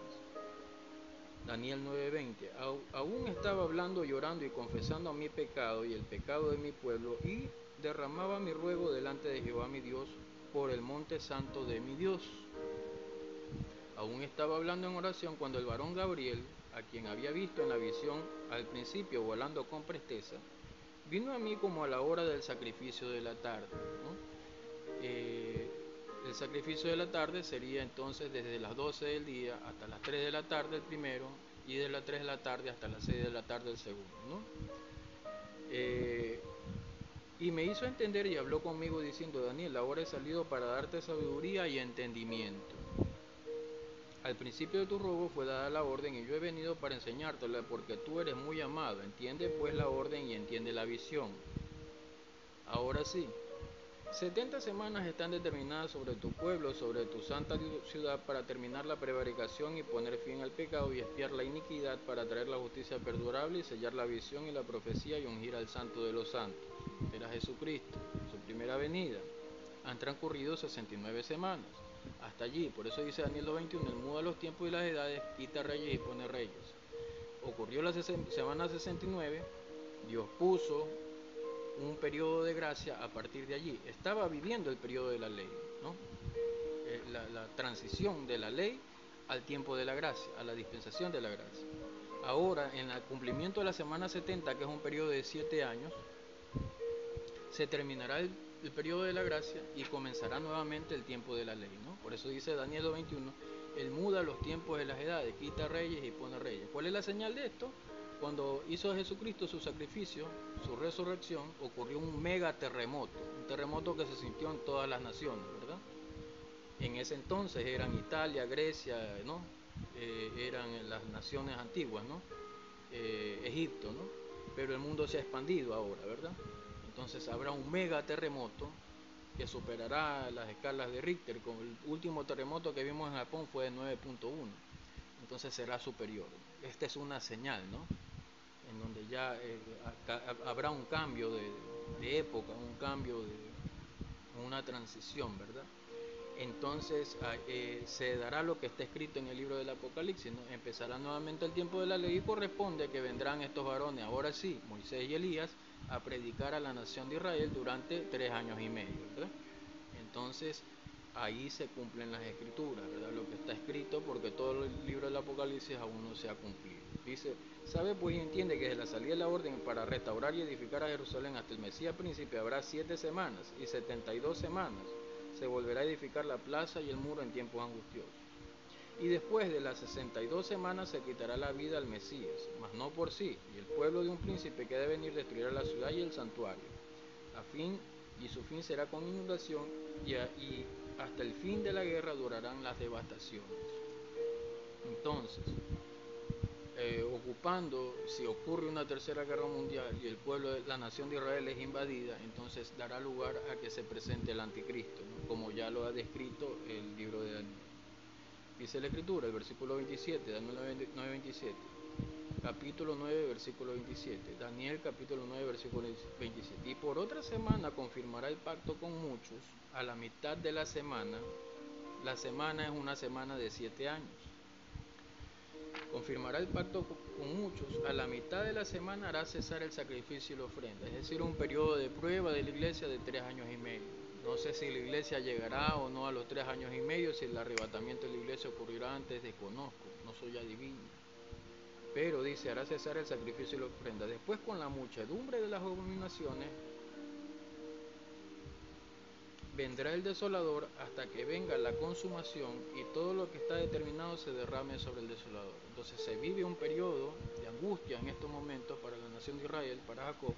Daniel 9:20. Aún estaba hablando, llorando y confesando mi pecado y el pecado de mi pueblo, y derramaba mi ruego delante de Jehová mi Dios por el monte santo de mi Dios. Aún estaba hablando en oración cuando el varón Gabriel, a quien había visto en la visión al principio volando con presteza, vino a mí como a la hora del sacrificio de la tarde, ¿no? El sacrificio de la tarde sería entonces desde las 12 del día hasta las 3 de la tarde el primero, y de las 3 de la tarde hasta las 6 de la tarde el segundo, ¿no? Y me hizo entender y habló conmigo diciendo: Daniel, ahora he salido para darte sabiduría y entendimiento. Al principio de tu robo fue dada la orden, y yo he venido para enseñártela, porque tú eres muy amado. Entiende pues la orden y entiende la visión. Ahora sí, 70 semanas están determinadas sobre tu pueblo, sobre tu santa ciudad, para terminar la prevaricación y poner fin al pecado y expiar la iniquidad, para traer la justicia perdurable y sellar la visión y la profecía y ungir al santo de los santos. Era Jesucristo, su primera venida. Han transcurrido 69 semanas. Hasta allí, por eso dice Daniel 21, él muda los tiempos y las edades, quita reyes y pone reyes. Ocurrió la semana 69, Dios puso un periodo de gracia a partir de allí. Estaba viviendo el periodo de la ley, ¿no? La transición de la ley al tiempo de la gracia, a la dispensación de la gracia. Ahora, en el cumplimiento de la semana 70, que es un periodo de 7 años, se terminará el periodo de la gracia y comenzará nuevamente el tiempo de la ley, ¿no? Por eso dice Daniel 21, él muda los tiempos de las edades, quita reyes y pone reyes. ¿Cuál es la señal de esto? Cuando hizo Jesucristo su sacrificio, su resurrección, ocurrió un mega terremoto, un terremoto que se sintió en todas las naciones, ¿verdad? En ese entonces eran Italia, Grecia, ¿no? Eran las naciones antiguas, ¿no? Egipto, ¿no? Pero el mundo se ha expandido ahora, ¿verdad? Entonces habrá un mega terremoto que superará las escalas de Richter. Como el último terremoto que vimos en Japón fue de 9.1, entonces será superior. Esta es una señal, ¿no? En donde ya habrá un cambio de época, un cambio una transición, ¿verdad? Entonces se dará lo que está escrito en el libro del Apocalipsis, ¿no? Empezará nuevamente el tiempo de la ley, y corresponde que vendrán estos varones, ahora sí, Moisés y Elías, a predicar a la nación de Israel durante 3 años y medio, ¿verdad? Entonces ahí se cumplen las escrituras, ¿verdad? Lo que está escrito, porque todo el libro del Apocalipsis aún no se ha cumplido. Dice: sabe pues y entiende que desde la salida de la orden para restaurar y edificar a Jerusalén hasta el Mesías príncipe habrá 7 semanas, y 72 semanas se volverá a edificar la plaza y el muro en tiempos angustiosos. Y después de las 62 semanas se quitará la vida al Mesías, mas no por sí, y el pueblo de un príncipe que ha de venir destruirá la ciudad y el santuario. Y su fin será con inundación, y hasta el fin de la guerra durarán las devastaciones. Entonces, preocupando si ocurre una tercera guerra mundial y el pueblo, la nación de Israel es invadida, entonces dará lugar a que se presente el anticristo, ¿no? Como ya lo ha descrito el libro de Daniel. Dice la escritura, el versículo 27, Daniel 9:27, capítulo 9, versículo 27, Daniel capítulo 9, versículo 27. Y por otra semana confirmará el pacto con muchos, a la mitad de la semana es una semana de 7 años. Confirmará el pacto con muchos, a la mitad de la semana hará cesar el sacrificio y la ofrenda, es decir, un periodo de prueba de la iglesia de 3 años y medio. No sé si la iglesia llegará o no a los 3 años y medio, si el arrebatamiento de la iglesia ocurrirá antes, desconozco, no soy adivino. Pero dice, hará cesar el sacrificio y la ofrenda. Después, con la muchedumbre de las abominaciones, vendrá el desolador hasta que venga la consumación y todo lo que está determinado se derrame sobre el desolador. Entonces se vive un periodo de angustia en estos momentos para la nación de Israel, para Jacob.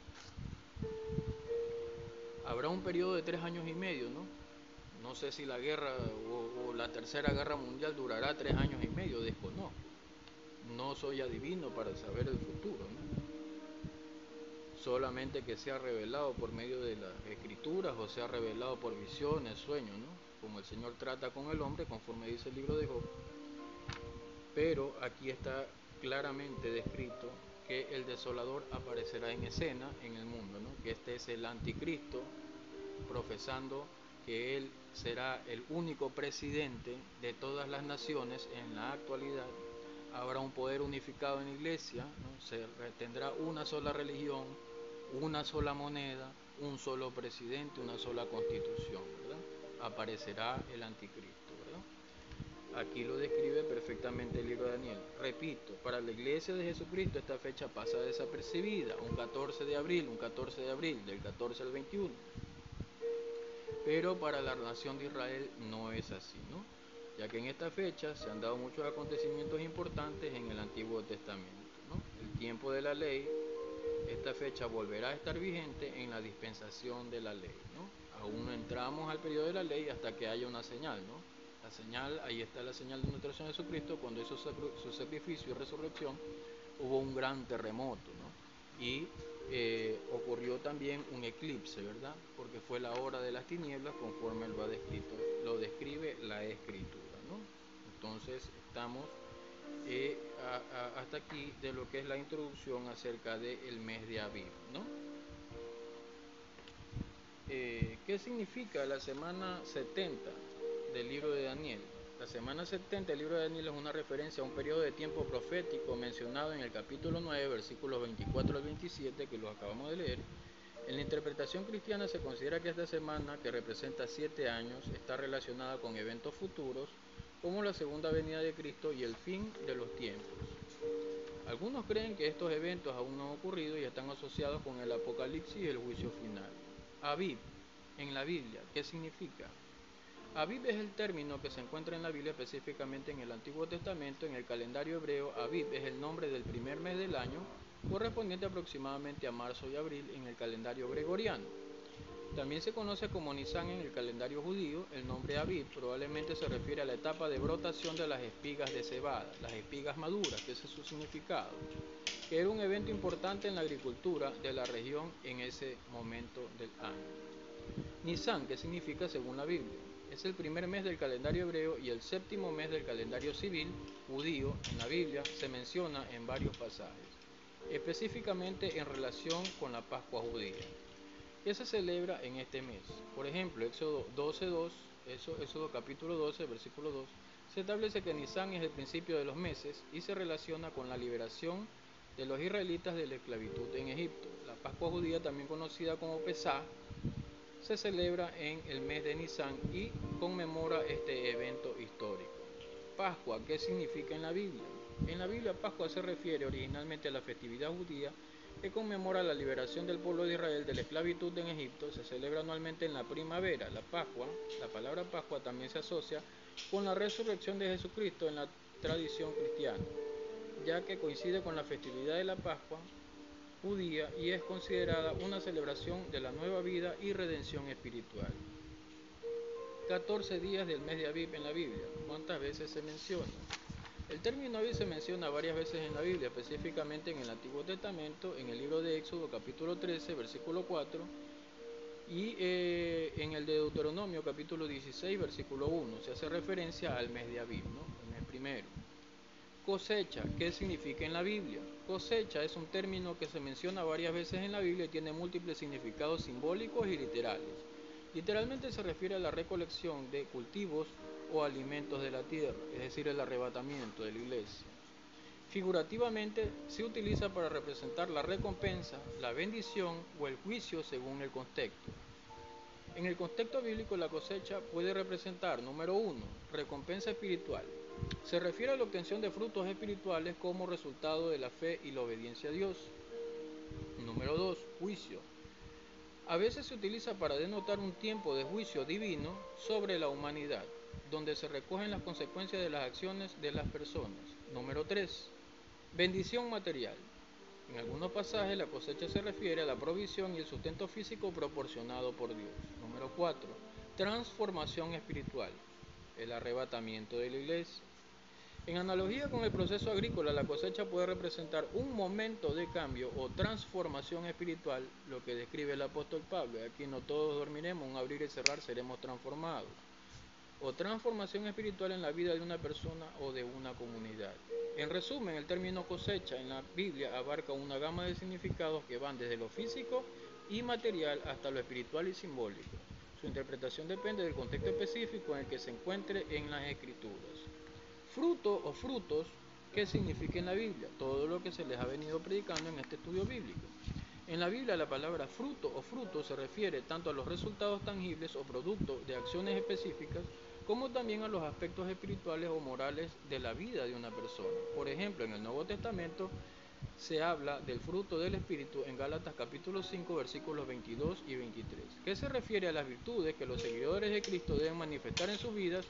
Habrá un periodo de 3 años y medio, ¿no? No sé si la guerra o la tercera guerra mundial durará 3 años y medio, desconozco. No soy adivino para saber el futuro, ¿no? Solamente que sea revelado por medio de las escrituras o sea revelado por visiones, sueños, ¿no? Como el Señor trata con el hombre, conforme dice el libro de Job. Pero aquí está claramente descrito que el desolador aparecerá en escena en el mundo, ¿no? Que este es el anticristo, profesando que él será el único presidente de todas las naciones en la actualidad. Habrá un poder unificado en la iglesia, ¿no? Se tendrá una sola religión, una sola moneda, un solo presidente, una sola constitución, ¿verdad? Aparecerá el anticristo, ¿verdad? Aquí lo describe perfectamente el libro de Daniel. Repito, para la iglesia de Jesucristo esta fecha pasa desapercibida, un 14 de abril, del 14 al 21. Pero para la nación de Israel no es así, ¿no? Ya que en esta fecha se han dado muchos acontecimientos importantes en el Antiguo Testamento, ¿no? El tiempo de la ley, esta fecha volverá a estar vigente en la dispensación de la ley, ¿no? Aún no entramos al periodo de la ley hasta que haya una señal, ¿no? La señal, ahí está la señal de nuestra Señor Jesucristo, cuando hizo su sacrificio y resurrección, hubo un gran terremoto, ¿no? Y ocurrió también un eclipse, ¿verdad? Porque fue la hora de las tinieblas, conforme lo describe la Escritura, ¿no? Entonces estamos hasta aquí de lo que es la introducción acerca del mes de Aviv, ¿no? ¿Qué significa la semana 70 del libro de Daniel? La semana 70 del libro de Daniel es una referencia a un periodo de tiempo profético mencionado en el capítulo 9, versículos 24 al 27, que lo acabamos de leer. En la interpretación cristiana se considera que esta semana, que representa 7 años, está relacionada con eventos futuros, como la segunda venida de Cristo y el fin de los tiempos. Algunos creen que estos eventos aún no han ocurrido y están asociados con el Apocalipsis y el juicio final. Aviv, en la Biblia, ¿qué significa? Aviv es el término que se encuentra en la Biblia, específicamente en el Antiguo Testamento. En el calendario hebreo, Aviv es el nombre del primer mes del año, correspondiente aproximadamente a marzo y abril en el calendario gregoriano. También se conoce como Nisan en el calendario judío. El nombre Aviv probablemente se refiere a la etapa de brotación de las espigas de cebada, las espigas maduras, que ese es su significado, que era un evento importante en la agricultura de la región en ese momento del año. Nisan, ¿qué significa según la Biblia? Es el primer mes del calendario hebreo y el séptimo mes del calendario civil judío. En la Biblia se menciona en varios pasajes, específicamente en relación con la Pascua judía, que se celebra en este mes. Por ejemplo, Éxodo 12:2, Éxodo capítulo 12, versículo 2, se establece que Nisan es el principio de los meses y se relaciona con la liberación de los israelitas de la esclavitud en Egipto. La Pascua judía, también conocida como Pesaj, se celebra en el mes de Nisan y conmemora este evento histórico. Pascua, ¿qué significa en la Biblia? En la Biblia, Pascua se refiere originalmente a la festividad judía que conmemora la liberación del pueblo de Israel de la esclavitud en Egipto. Se celebra anualmente en la primavera. La palabra Pascua también se asocia con la resurrección de Jesucristo en la tradición cristiana, ya que coincide con la festividad de la Pascua judía y es considerada una celebración de la nueva vida y redención espiritual. 14 días del mes de Aviv en la Biblia. ¿Cuántas veces se menciona? El término Abib se menciona varias veces en la Biblia, específicamente en el Antiguo Testamento, en el libro de Éxodo capítulo 13, versículo 4, y en el de Deuteronomio capítulo 16, versículo 1, se hace referencia al mes de Abib, ¿no? El mes primero. Cosecha, ¿qué significa en la Biblia? Cosecha es un término que se menciona varias veces en la Biblia y tiene múltiples significados simbólicos y literales. Literalmente se refiere a la recolección de cultivos o alimentos de la tierra, es decir, el arrebatamiento de la iglesia. Figurativamente se utiliza para representar la recompensa, la bendición o el juicio según el contexto. En el contexto bíblico, la cosecha puede representar, número 1, recompensa espiritual. Se refiere a la obtención de frutos espirituales como resultado de la fe y la obediencia a Dios. Número 2, juicio. A veces se utiliza para denotar un tiempo de juicio divino sobre la humanidad, donde se recogen las consecuencias de las acciones de las personas. Número 3, bendición material. En algunos pasajes la cosecha se refiere a la provisión y el sustento físico proporcionado por Dios. Número 4. Transformación espiritual. El arrebatamiento de la iglesia. En analogía con el proceso agrícola, la cosecha puede representar un momento de cambio o transformación espiritual, lo que describe el apóstol Pablo. Aquí no todos dormiremos, un abrir y cerrar seremos transformados. O transformación espiritual en la vida de una persona o de una comunidad. En resumen, el término cosecha en la Biblia abarca una gama de significados que van desde lo físico y material hasta lo espiritual y simbólico. Su interpretación depende del contexto específico en el que se encuentre en las Escrituras. Fruto o frutos, ¿qué significa en la Biblia? Todo lo que se les ha venido predicando en este estudio bíblico. En la Biblia la palabra fruto o fruto se refiere tanto a los resultados tangibles o productos de acciones específicas, como también a los aspectos espirituales o morales de la vida de una persona. Por ejemplo, en el Nuevo Testamento se habla del fruto del Espíritu en Gálatas capítulo 5 versículos 22 y 23, que se refiere a las virtudes que los seguidores de Cristo deben manifestar en sus vidas,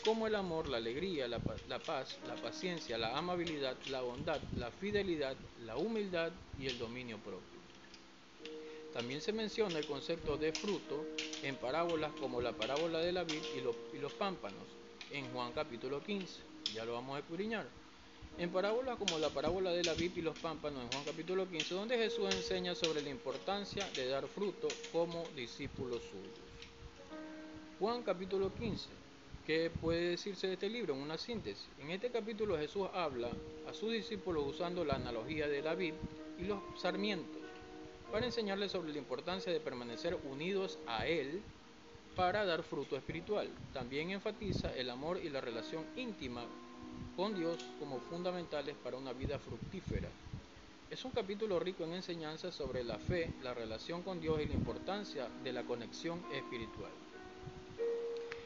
como el amor, la alegría, la paz, la paciencia, la amabilidad, la bondad, la fidelidad, la humildad y el dominio propio. También se menciona el concepto de fruto en parábolas como la parábola de la vid y los pámpanos, en Juan capítulo 15, ya lo vamos a escudriñar. En parábolas como la parábola de la vid y los pámpanos en Juan capítulo 15, donde Jesús enseña sobre la importancia de dar fruto como discípulos suyos. Juan capítulo 15, ¿qué puede decirse de este libro? En una síntesis. En este capítulo Jesús habla a sus discípulos usando la analogía de la vid y los sarmientos, para enseñarles sobre la importancia de permanecer unidos a Él para dar fruto espiritual. También enfatiza el amor y la relación íntima con Dios como fundamentales para una vida fructífera. Es un capítulo rico en enseñanzas sobre la fe, la relación con Dios y la importancia de la conexión espiritual.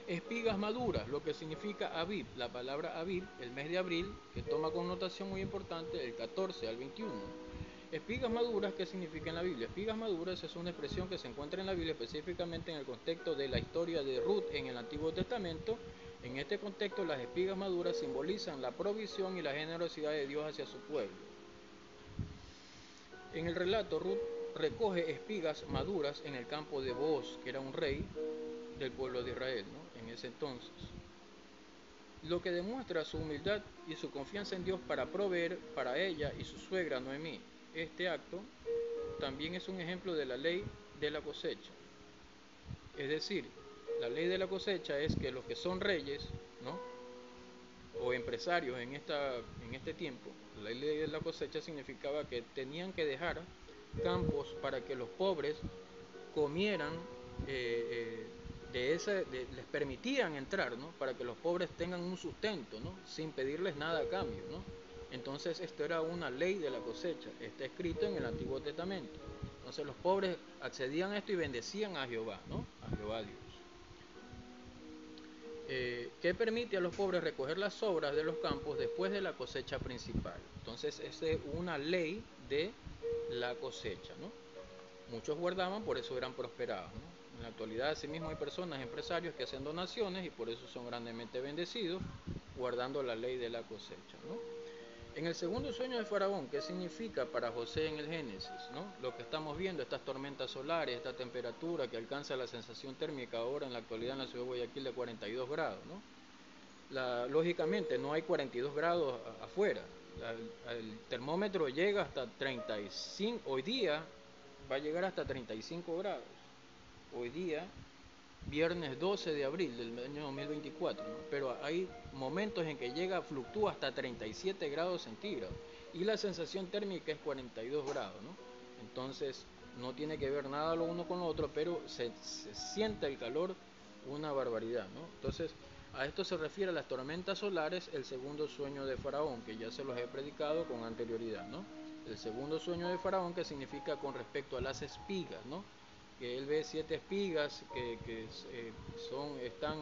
Espigas maduras, lo que significa Abib. La palabra Abib, el mes de abril, que toma connotación muy importante del 14 al 21. Espigas maduras, ¿qué significa en la Biblia? Espigas maduras es una expresión que se encuentra en la Biblia específicamente en el contexto de la historia de Ruth en el Antiguo Testamento. En este contexto, las espigas maduras simbolizan la provisión y la generosidad de Dios hacia su pueblo. En el relato, Ruth recoge espigas maduras en el campo de Booz, que era un rey del pueblo de Israel, ¿no? En ese entonces. Lo que demuestra su humildad y su confianza en Dios para proveer para ella y su suegra Noemí. Este acto también es un ejemplo de la ley de la cosecha. Es decir, la ley de la cosecha es que los que son reyes, ¿no?, o empresarios en este tiempo, la ley de la cosecha significaba que tenían que dejar campos para que los pobres comieran, les permitían entrar, ¿no?, para que los pobres tengan un sustento, ¿no?, sin pedirles nada a cambio, ¿no? Entonces esto era una ley de la cosecha, está escrito en el Antiguo Testamento. Entonces los pobres accedían a esto y bendecían a Jehová, ¿no?, a Jehová Dios. Que permite a los pobres recoger las sobras de los campos después de la cosecha principal. Entonces esa es una ley de la cosecha, ¿no? Muchos guardaban, por eso eran prosperados, ¿no? En la actualidad, asimismo, hay personas, empresarios que hacen donaciones y por eso son grandemente bendecidos, guardando la ley de la cosecha, ¿no? En el segundo sueño de Faraón, ¿qué significa para José en el Génesis, ¿no? Lo que estamos viendo, estas tormentas solares, esta temperatura que alcanza la sensación térmica ahora en la actualidad en la ciudad de Guayaquil de 42 grados, ¿no? lógicamente no hay 42 grados afuera. El termómetro llega hasta 35, hoy día va a llegar hasta 35 grados. Hoy día, viernes 12 de abril del año 2024, ¿no? Pero hay momentos en que fluctúa hasta 37 grados centígrados y la sensación térmica es 42 grados, ¿no? Entonces, no tiene que ver nada lo uno con lo otro, pero se siente el calor una barbaridad, ¿no? Entonces, a esto se refiere a las tormentas solares, el segundo sueño de Faraón, que ya se los he predicado con anterioridad, ¿no? El segundo sueño de Faraón, que significa con respecto a las espigas, ¿no? Que él ve 7 espigas que están,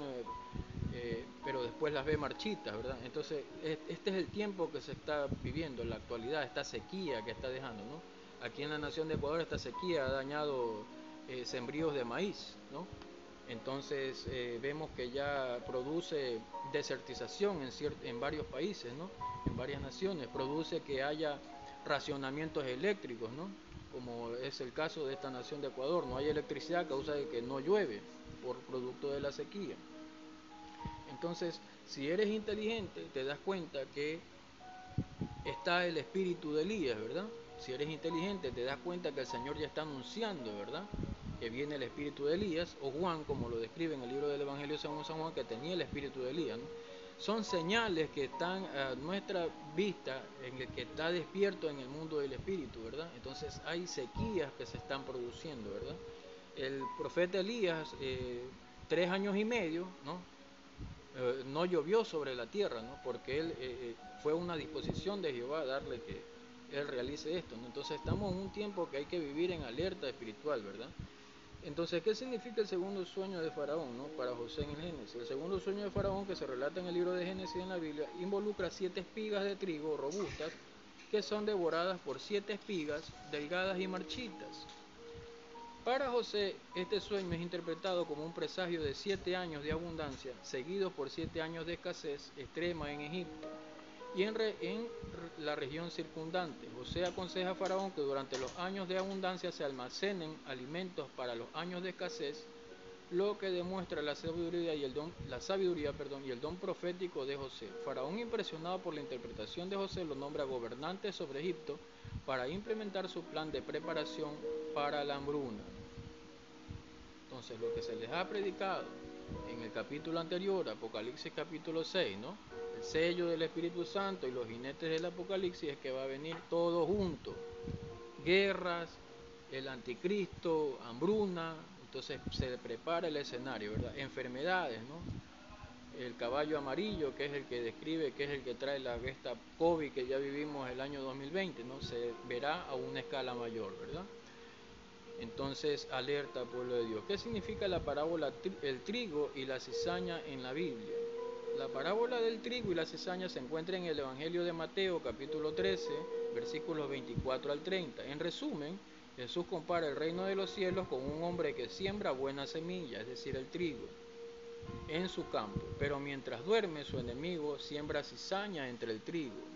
pero después las ve marchitas, ¿verdad? Entonces, este es el tiempo que se está viviendo en la actualidad, esta sequía que está dejando, ¿no? Aquí en la nación de Ecuador esta sequía ha dañado sembríos de maíz, ¿no? Entonces vemos que ya produce desertización en varios países, ¿no? En varias naciones, produce que haya racionamientos eléctricos, ¿no? Como es el caso de esta nación de Ecuador, no hay electricidad a causa de que no llueve por producto de la sequía. Entonces, si eres inteligente, te das cuenta que está el espíritu de Elías, ¿verdad? Si eres inteligente, te das cuenta que el Señor ya está anunciando, ¿verdad? Que viene el espíritu de Elías, o Juan, como lo describe en el libro del Evangelio según San Juan, que tenía el espíritu de Elías, ¿no? Son señales que están a nuestra vista, en el que está despierto en el mundo del espíritu, ¿verdad? Entonces hay sequías que se están produciendo, ¿verdad? El profeta Elías, 3 años y medio, ¿no? No llovió sobre la tierra, ¿no? Porque fue una disposición de Jehová darle que él realice esto, ¿no? Entonces estamos en un tiempo que hay que vivir en alerta espiritual, ¿verdad? Entonces, ¿qué significa el segundo sueño de Faraón, ¿no? Para José en el Génesis? El segundo sueño de Faraón, que se relata en el libro de Génesis en la Biblia, involucra 7 espigas de trigo robustas que son devoradas por 7 espigas delgadas y marchitas. Para José, este sueño es interpretado como un presagio de 7 años de abundancia, seguidos por 7 años de escasez extrema en Egipto y en la región circundante. José aconseja a Faraón que durante los años de abundancia se almacenen alimentos para los años de escasez, lo que demuestra la sabiduría y el don profético de José. Faraón, impresionado por la interpretación de José, lo nombra gobernante sobre Egipto para implementar su plan de preparación para la hambruna. Entonces, lo que se les ha predicado en el capítulo anterior, Apocalipsis capítulo 6, ¿no? El sello del Espíritu Santo y los jinetes del Apocalipsis, es que va a venir todo junto. Guerras, el anticristo, hambruna. Entonces se prepara el escenario, ¿verdad? Enfermedades, ¿no? El caballo amarillo, que es el que describe, que es el que trae esta COVID que ya vivimos el año 2020, ¿no? Se verá a una escala mayor, ¿verdad? Entonces, alerta, pueblo de Dios. ¿Qué significa la parábola el trigo y la cizaña en la Biblia? La parábola del trigo y la cizaña se encuentra en el Evangelio de Mateo, capítulo 13, versículos 24 al 30. En resumen, Jesús compara el reino de los cielos con un hombre que siembra buena semilla, es decir, el trigo, en su campo. Pero mientras duerme, su enemigo siembra cizaña entre el trigo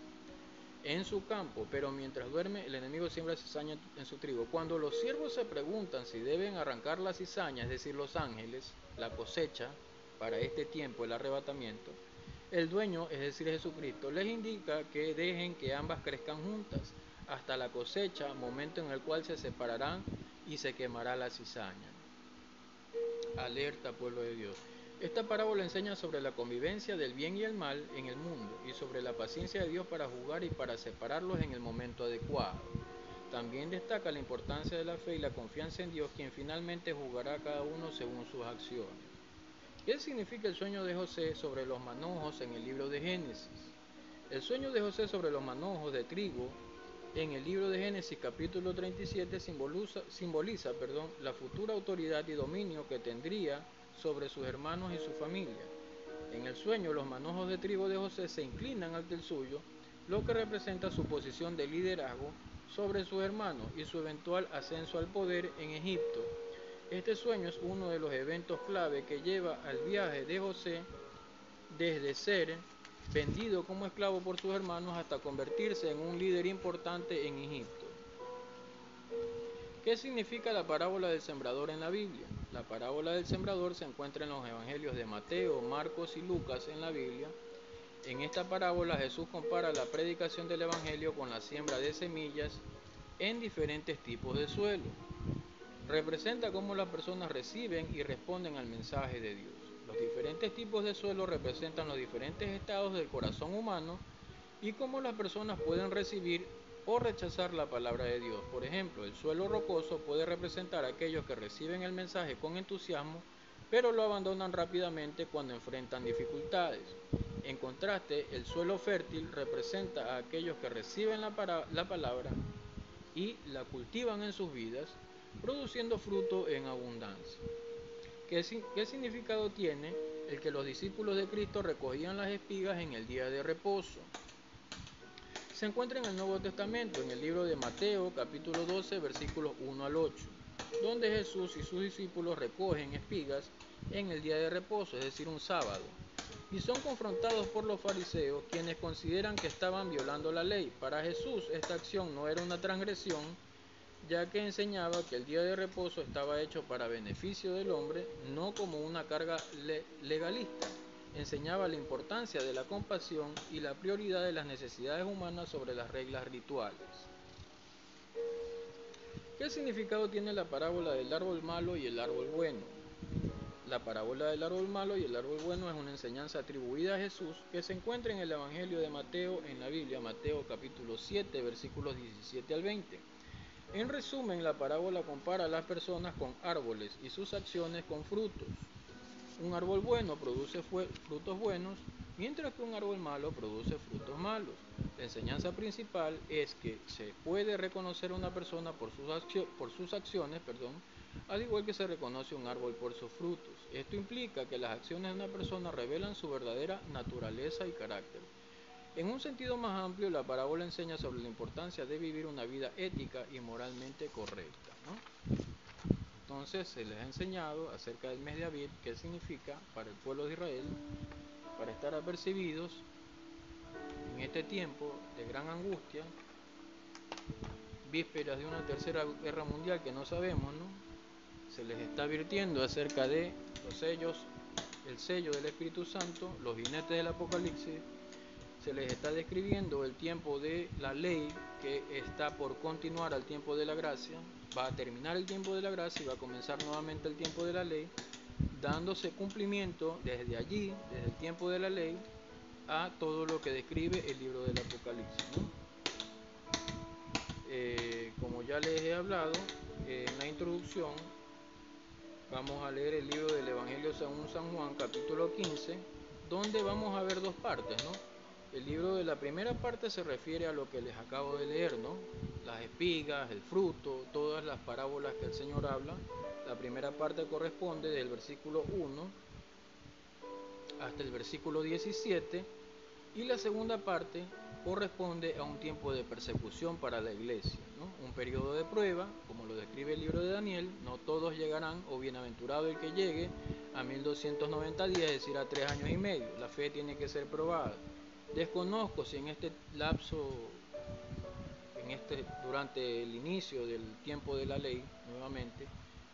en su campo, pero mientras duerme el enemigo siembra cizaña en su trigo. Cuando los siervos se preguntan si deben arrancar la cizaña, es decir, los ángeles, la cosecha, para este tiempo, el arrebatamiento, el dueño, es decir, Jesucristo, les indica que dejen que ambas crezcan juntas hasta la cosecha, momento en el cual se separarán y se quemará la cizaña. Alerta, pueblo de Dios. Esta parábola enseña sobre la convivencia del bien y el mal en el mundo y sobre la paciencia de Dios para juzgar y para separarlos en el momento adecuado. También destaca la importancia de la fe y la confianza en Dios, quien finalmente juzgará a cada uno según sus acciones. ¿Qué significa el sueño de José sobre los manojos en el libro de Génesis? El sueño de José sobre los manojos de trigo en el libro de Génesis capítulo 37 simboliza la futura autoridad y dominio que tendría sobre sus hermanos y su familia. En el sueño, los manojos de trigo de José se inclinan ante el suyo, lo que representa su posición de liderazgo sobre sus hermanos y su eventual ascenso al poder en Egipto. Este sueño es uno de los eventos clave que lleva al viaje de José desde ser vendido como esclavo por sus hermanos hasta convertirse en un líder importante en Egipto. ¿Qué significa la parábola del sembrador en la Biblia? La parábola del sembrador se encuentra en los evangelios de Mateo, Marcos y Lucas en la Biblia. En esta parábola Jesús compara la predicación del evangelio con la siembra de semillas en diferentes tipos de suelo. Representa cómo las personas reciben y responden al mensaje de Dios. Los diferentes tipos de suelo representan los diferentes estados del corazón humano y cómo las personas pueden recibir o rechazar la palabra de Dios. Por ejemplo, el suelo rocoso puede representar a aquellos que reciben el mensaje con entusiasmo, pero lo abandonan rápidamente cuando enfrentan dificultades. En contraste, el suelo fértil representa a aquellos que reciben la palabra y la cultivan en sus vidas, produciendo fruto en abundancia. ¿Qué significado tiene el que los discípulos de Cristo recogían las espigas en el día de reposo? Se encuentra en el Nuevo Testamento, en el libro de Mateo, capítulo 12, versículos 1 al 8, donde Jesús y sus discípulos recogen espigas en el día de reposo, es decir, un sábado, y son confrontados por los fariseos, quienes consideran que estaban violando la ley. Para Jesús, esta acción no era una transgresión, ya que enseñaba que el día de reposo estaba hecho para beneficio del hombre, no como una carga legalista. Enseñaba la importancia de la compasión y la prioridad de las necesidades humanas sobre las reglas rituales. ¿Qué significado tiene la parábola del árbol malo y el árbol bueno? La parábola del árbol malo y el árbol bueno es una enseñanza atribuida a Jesús que se encuentra en el Evangelio de Mateo en la Biblia, Mateo capítulo 7, versículos 17 al 20. En resumen, la parábola compara a las personas con árboles y sus acciones con frutos. Un árbol bueno produce frutos buenos, mientras que un árbol malo produce frutos malos. La enseñanza principal es que se puede reconocer a una persona por sus acciones, al igual que se reconoce un árbol por sus frutos. Esto implica que las acciones de una persona revelan su verdadera naturaleza y carácter. En un sentido más amplio, la parábola enseña sobre la importancia de vivir una vida ética y moralmente correcta, ¿no? Entonces se les ha enseñado acerca del mes de Abib, qué significa para el pueblo de Israel, para estar apercibidos en este tiempo de gran angustia, vísperas de una tercera guerra mundial que no sabemos, ¿no? Se les está advirtiendo acerca de los sellos, el sello del Espíritu Santo, los jinetes del Apocalipsis. Se les está describiendo el tiempo de la ley que está por continuar al tiempo de la gracia. Va a terminar el tiempo de la gracia y va a comenzar nuevamente el tiempo de la ley, dándose cumplimiento desde allí, desde el tiempo de la ley, a todo lo que describe el libro del Apocalipsis, ¿no? Como ya les he hablado en la introducción, vamos a leer el libro del Evangelio según San Juan, capítulo 15, donde vamos a ver dos partes, ¿no? El libro de la primera parte se refiere a lo que les acabo de leer, ¿no? Las espigas, el fruto, todas las parábolas que el Señor habla. La primera parte corresponde del versículo 1 hasta el versículo 17 y la segunda parte corresponde a un tiempo de persecución para la iglesia, ¿no? Un periodo de prueba, como lo describe el libro de Daniel. No todos llegarán, o bienaventurado el que llegue a 1290 días, es decir, a 3 años y medio. La fe tiene que ser probada. Desconozco si en este lapso, durante el inicio del tiempo de la ley, nuevamente,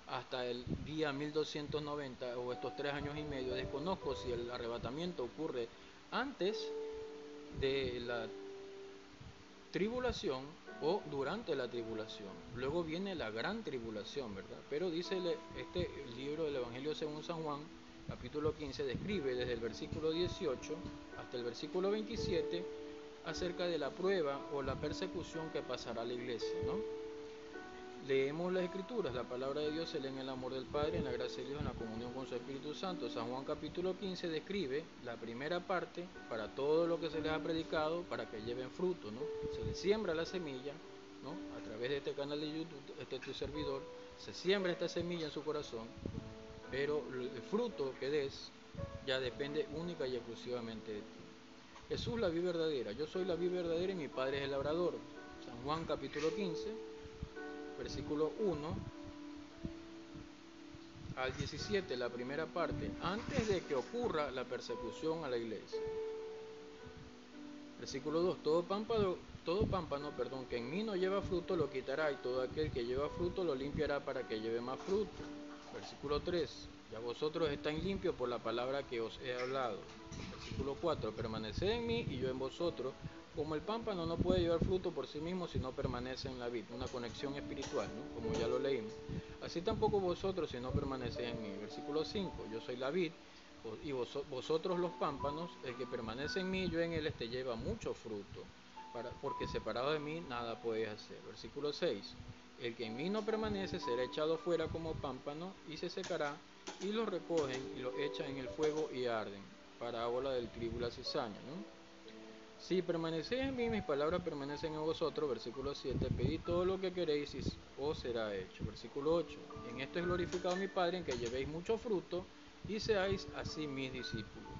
hasta el día 1290 o estos 3 años y medio, desconozco si el arrebatamiento ocurre antes de la tribulación o durante la tribulación. Luego viene la gran tribulación, ¿verdad? Pero dice el libro del Evangelio según San Juan, capítulo 15, describe desde el versículo 18 hasta el versículo 27 acerca de la prueba o la persecución que pasará la iglesia, ¿no? Leemos las Escrituras, la palabra de Dios se lee en el amor del Padre, en la gracia de Dios, en la comunión con su Espíritu Santo. San Juan capítulo 15 describe la primera parte para todo lo que se les ha predicado, para que lleven fruto, ¿no? Se les siembra la semilla, ¿no? A través de este canal de YouTube, este es tu servidor, se siembra esta semilla en su corazón, pero el fruto que des ya depende única y exclusivamente de ti. Jesús, la vid verdadera. Yo soy la vid verdadera y mi Padre es el labrador. San Juan capítulo 15, versículo 1 al 17, la primera parte, antes de que ocurra la persecución a la iglesia. Versículo 2, todo pámpano, que en mí no lleva fruto lo quitará, y todo aquel que lleva fruto lo limpiará para que lleve más fruto. Versículo 3. Ya vosotros estáis limpios por la palabra que os he hablado. Versículo 4. Permaneced en mí y yo en vosotros. Como el pámpano no puede llevar fruto por sí mismo si no permanece en la vid. Una conexión espiritual, ¿no? Como ya lo leímos. Así tampoco vosotros si no permanecéis en mí. Versículo 5. Yo soy la vid y vosotros los pámpanos. El que permanece en mí y yo en él, este lleva mucho fruto. Porque separado de mí nada podéis hacer. Versículo 6. El que en mí no permanece será echado fuera como pámpano y se secará, y lo recogen y lo echan en el fuego y arden. Parábola del trigo y la cizaña, ¿no? Si permanecéis en mí, mis palabras permanecen en vosotros. Versículo 7. Pedid todo lo que queréis y os será hecho. Versículo 8. En esto es glorificado mi Padre, en que llevéis mucho fruto y seáis así mis discípulos.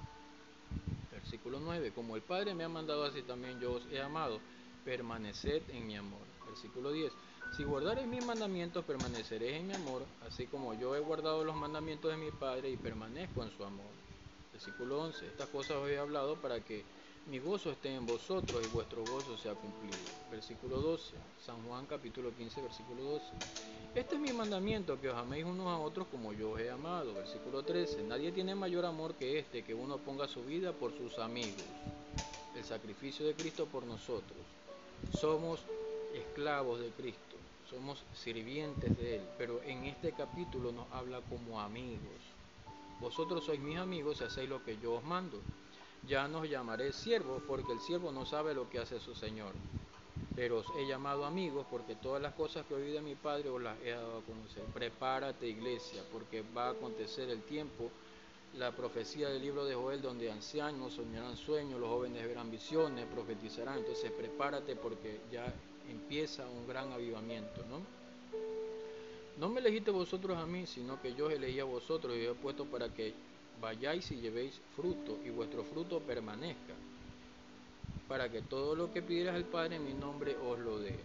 Versículo 9. Como el Padre me ha mandado, así también yo os he amado. Permaneced en mi amor. Versículo 10. Si guardareis mis mandamientos, permaneceréis en mi amor, así como yo he guardado los mandamientos de mi Padre y permanezco en su amor. Versículo 11. Estas cosas os he hablado para que mi gozo esté en vosotros y vuestro gozo sea cumplido. Versículo 12. San Juan capítulo 15, versículo 12. Este es mi mandamiento, que os améis unos a otros como yo os he amado. Versículo 13. Nadie tiene mayor amor que este, que uno ponga su vida por sus amigos. El sacrificio de Cristo por nosotros. Somos esclavos de Cristo, somos sirvientes de Él, pero en este capítulo nos habla como amigos. Vosotros sois mis amigos si hacéis lo que yo os mando. Ya no os llamaré siervos, porque el siervo no sabe lo que hace su Señor. Pero os he llamado amigos, porque todas las cosas que oí de mi Padre os las he dado a conocer. Prepárate, iglesia, porque va a acontecer el tiempo, la profecía del libro de Joel, donde ancianos soñarán sueños, los jóvenes verán visiones, profetizarán. Entonces prepárate, porque ya empieza un gran avivamiento, ¿no? No me elegiste vosotros a mí, sino que yo os elegí a vosotros y os he puesto para que vayáis y llevéis fruto, y vuestro fruto permanezca, para que todo lo que pidieras al Padre en mi nombre os lo dé.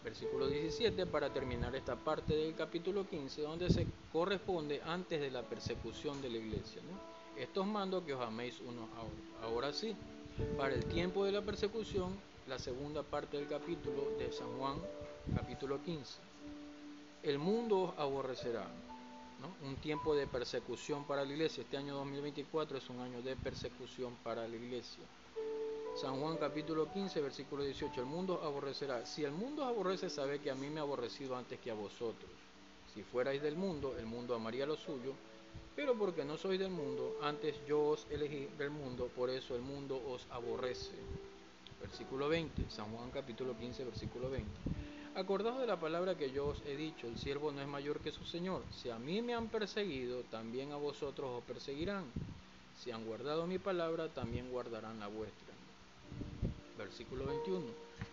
Versículo 17, para terminar esta parte del capítulo 15, donde se corresponde antes de la persecución de la iglesia, ¿no? Estos mando que os améis unos a otros. Ahora sí, para el tiempo de la persecución, la segunda parte del capítulo de San Juan, capítulo 15. El mundo os aborrecerá, ¿no? Un tiempo de persecución para la iglesia. Este año 2024 es un año de persecución para la iglesia. San Juan capítulo 15, versículo 18. El mundo os aborrecerá. Si el mundo os aborrece, sabe que a mí me ha aborrecido antes que a vosotros. Si fuerais del mundo, el mundo amaría lo suyo, pero porque no sois del mundo, antes yo os elegí del mundo, por eso el mundo os aborrece. Versículo 20, San Juan capítulo 15, versículo 20. Acordaos de la palabra que yo os he dicho, el siervo no es mayor que su Señor. Si a mí me han perseguido, también a vosotros os perseguirán. Si han guardado mi palabra, también guardarán la vuestra. Versículo 21.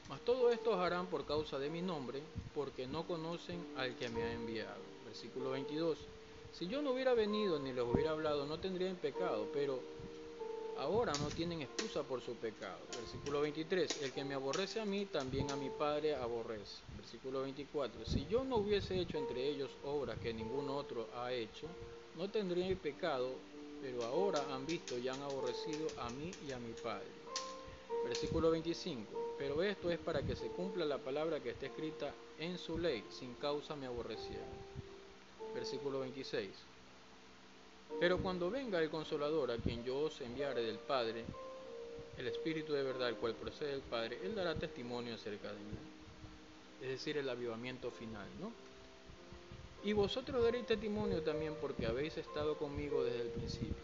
Mas todo esto os harán por causa de mi nombre, porque no conocen al que me ha enviado. Versículo 22. Si yo no hubiera venido ni les hubiera hablado, no tendrían pecado, pero ahora no tienen excusa por su pecado. Versículo 23. El que me aborrece a mí, también a mi Padre aborrece. Versículo 24. Si yo no hubiese hecho entre ellos obras que ningún otro ha hecho, no tendrían pecado, pero ahora han visto y han aborrecido a mí y a mi Padre. Versículo 25. Pero esto es para que se cumpla la palabra que está escrita en su ley. Sin causa me aborrecieron. Versículo 26. Pero cuando venga el Consolador, a quien yo os enviare del Padre, el Espíritu de verdad, el cual procede del Padre, Él dará testimonio acerca de mí. Es decir, el avivamiento final, ¿no? Y vosotros daréis testimonio también, porque habéis estado conmigo desde el principio.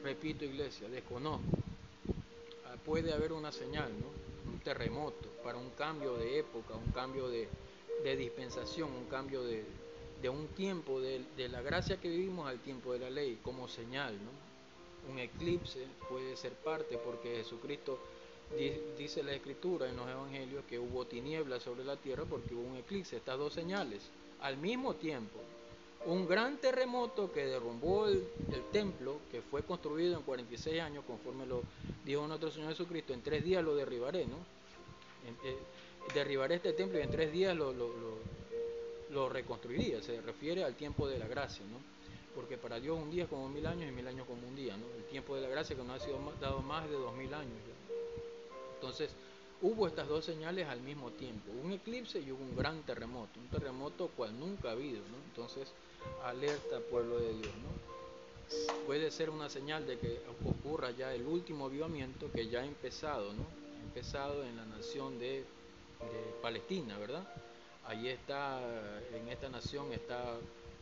Repito, iglesia, desconozco. Puede haber una señal, ¿no? Un terremoto para un cambio de época, un cambio de dispensación, un cambio de un tiempo de la gracia que vivimos al tiempo de la ley, como señal, ¿no? Un eclipse puede ser parte, porque Jesucristo dice la Escritura en los Evangelios que hubo tinieblas sobre la tierra porque hubo un eclipse. Estas dos señales al mismo tiempo. Un gran terremoto que derrumbó el templo, que fue construido en 46 años, conforme lo dijo nuestro Señor Jesucristo. En 3 días lo derribaré, ¿no? Derribaré este templo y en 3 días lo reconstruiría. Se refiere al tiempo de la gracia, ¿no? Porque para Dios un día es como 1000 años y 1000 años como un día, ¿no? El tiempo de la gracia que nos ha sido dado más de 2000 años ya. Entonces, Hubo estas dos señales al mismo tiempo, un eclipse y hubo un gran terremoto, un terremoto cual nunca ha habido, ¿no? Entonces, alerta pueblo de Dios, ¿no? Puede ser una señal de que ocurra ya el último avivamiento que ya ha empezado, ¿no? Ha empezado en la nación de Palestina, ¿verdad? Allí está, en esta nación está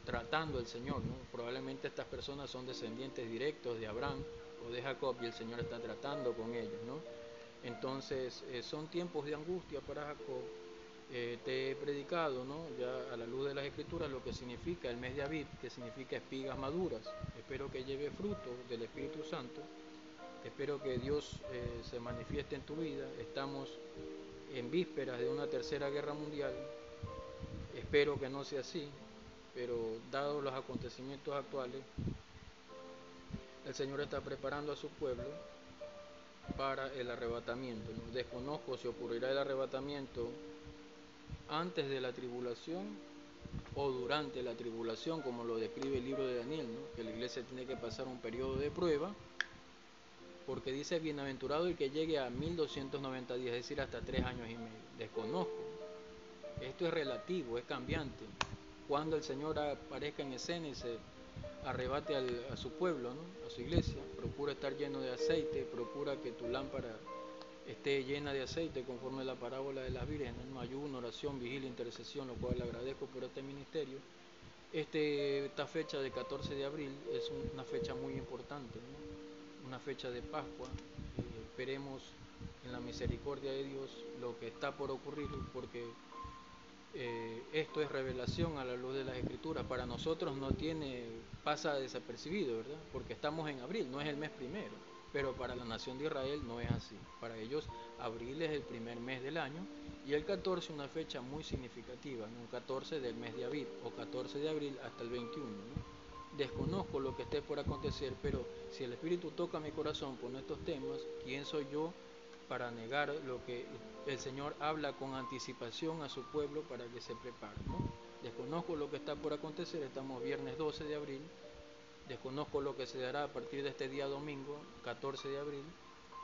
tratando el Señor, ¿no? Probablemente estas personas son descendientes directos de Abraham o de Jacob y el Señor está tratando con ellos, ¿no? Entonces son tiempos de angustia para Jacob. Te he predicado, ¿no? Ya a la luz de las Escrituras lo que significa el mes de Aviv, que significa espigas maduras. Espero que lleve fruto del Espíritu Santo. Espero que Dios se manifieste en tu vida. Estamos en vísperas de una tercera guerra mundial. Espero que no sea así, pero dados los acontecimientos actuales, el Señor está preparando a su pueblo para el arrebatamiento. ¿No? Desconozco si ocurrirá el arrebatamiento antes de la tribulación o durante la tribulación, como lo describe el libro de Daniel, ¿no? Que la iglesia tiene que pasar un periodo de prueba, porque dice bienaventurado el que llegue a 1290 días, es decir, hasta 3 años y medio. Desconozco. Esto es relativo, es cambiante. Cuando el Señor aparezca en escena y se arrebate a su pueblo, ¿no? A su iglesia, procura estar lleno de aceite, procura que tu lámpara esté llena de aceite conforme a la parábola de las vírgenes, ¿no? Ayuno, oración, vigilia, intercesión, lo cual le agradezco por este ministerio. Esta fecha de 14 de abril es una fecha muy importante, ¿no? Una fecha de Pascua. Esperemos en la misericordia de Dios lo que está por ocurrir, porque esto es revelación a la luz de las Escrituras. Para nosotros pasa desapercibido, ¿verdad? Porque estamos en abril, no es el mes primero. Pero para la nación de Israel no es así. Para ellos abril es el primer mes del año y el 14 una fecha muy significativa, ¿no? Un 14 del mes de abril o 14 de abril hasta el 21, ¿no? Desconozco lo que esté por acontecer, pero si el Espíritu toca mi corazón con estos temas, ¿quién soy yo para negar lo que el Señor habla con anticipación a su pueblo para que se prepare, ¿no? Desconozco lo que está por acontecer, estamos viernes 12 de abril, desconozco lo que se dará a partir de este día domingo, 14 de abril,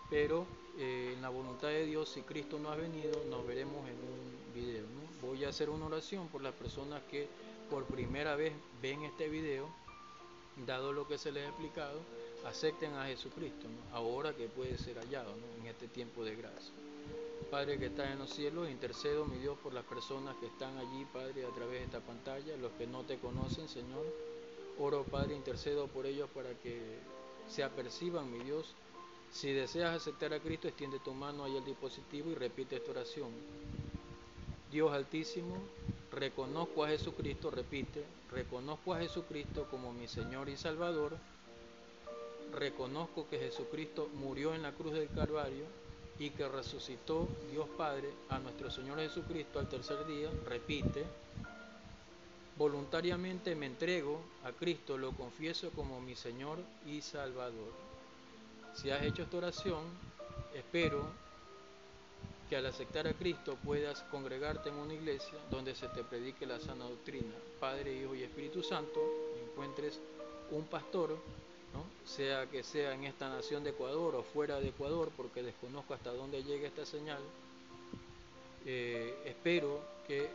pero en la voluntad de Dios, si Cristo no ha venido, nos veremos en un video, ¿no? Voy a hacer una oración por las personas que por primera vez ven este video, dado lo que se les ha explicado, acepten a Jesucristo, ¿no? Ahora que puede ser hallado, ¿no? En este tiempo de gracia. Padre que estás en los cielos, intercedo, mi Dios, por las personas que están allí, Padre, a través de esta pantalla, los que no te conocen, Señor. Oro, Padre, intercedo por ellos para que se aperciban, mi Dios. Si deseas aceptar a Cristo, extiende tu mano ahí al dispositivo y repite esta oración. Dios Altísimo, reconozco a Jesucristo, repite, reconozco a Jesucristo como mi Señor y Salvador. Reconozco que Jesucristo murió en la cruz del Calvario y que resucitó Dios Padre a nuestro Señor Jesucristo al tercer día. Repite, voluntariamente me entrego a Cristo, lo confieso como mi Señor y Salvador. Si has hecho esta oración, espero que al aceptar a Cristo puedas congregarte en una iglesia donde se te predique la sana doctrina, Padre, Hijo y Espíritu Santo, encuentres un pastor, ¿no? Sea que sea en esta nación de Ecuador o fuera de Ecuador, porque desconozco hasta dónde llega esta señal. Espero que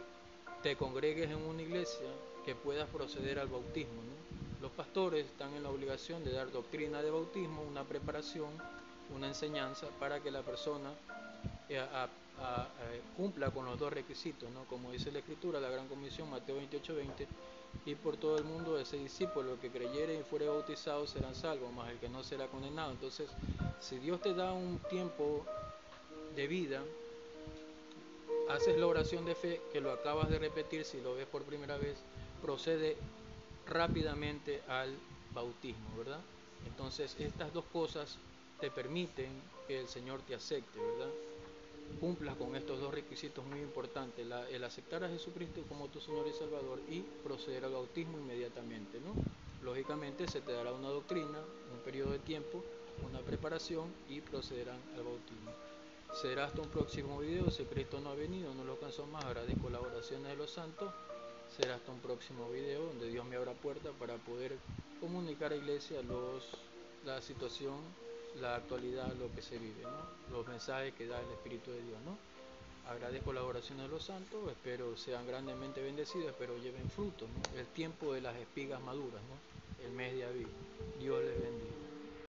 te congregues en una iglesia que puedas proceder al bautismo, ¿no? Los pastores están en la obligación de dar doctrina de bautismo, una preparación, una enseñanza para que la persona cumpla con los dos requisitos, ¿no? Como dice la Escritura, la Gran Comisión, Mateo 28:20, y por todo el mundo ese discípulo, el que creyere y fuere bautizado serán salvos, más el que no será condenado. Entonces, si Dios te da un tiempo de vida, haces la oración de fe que lo acabas de repetir, si lo ves por primera vez, procede rápidamente al bautismo, ¿verdad? Entonces, estas dos cosas te permiten que el Señor te acepte, ¿verdad? Cumplas con estos dos requisitos muy importantes, el aceptar a Jesucristo como tu Señor y Salvador y proceder al bautismo inmediatamente, ¿no? Lógicamente se te dará una doctrina, un periodo de tiempo, una preparación y procederán al bautismo. Será hasta un próximo video, si Cristo no ha venido, no lo alcanzó más, agradezco las oraciones de los santos. Será hasta un próximo video donde Dios me abra puerta para poder comunicar a la iglesia la situación la actualidad, lo que se vive, ¿no? Los mensajes que da el Espíritu de Dios, ¿no? Agradezco la oración de los santos, espero sean grandemente bendecidos, espero lleven frutos, ¿no? El tiempo de las espigas maduras, ¿no? El mes de abril. Dios les bendiga.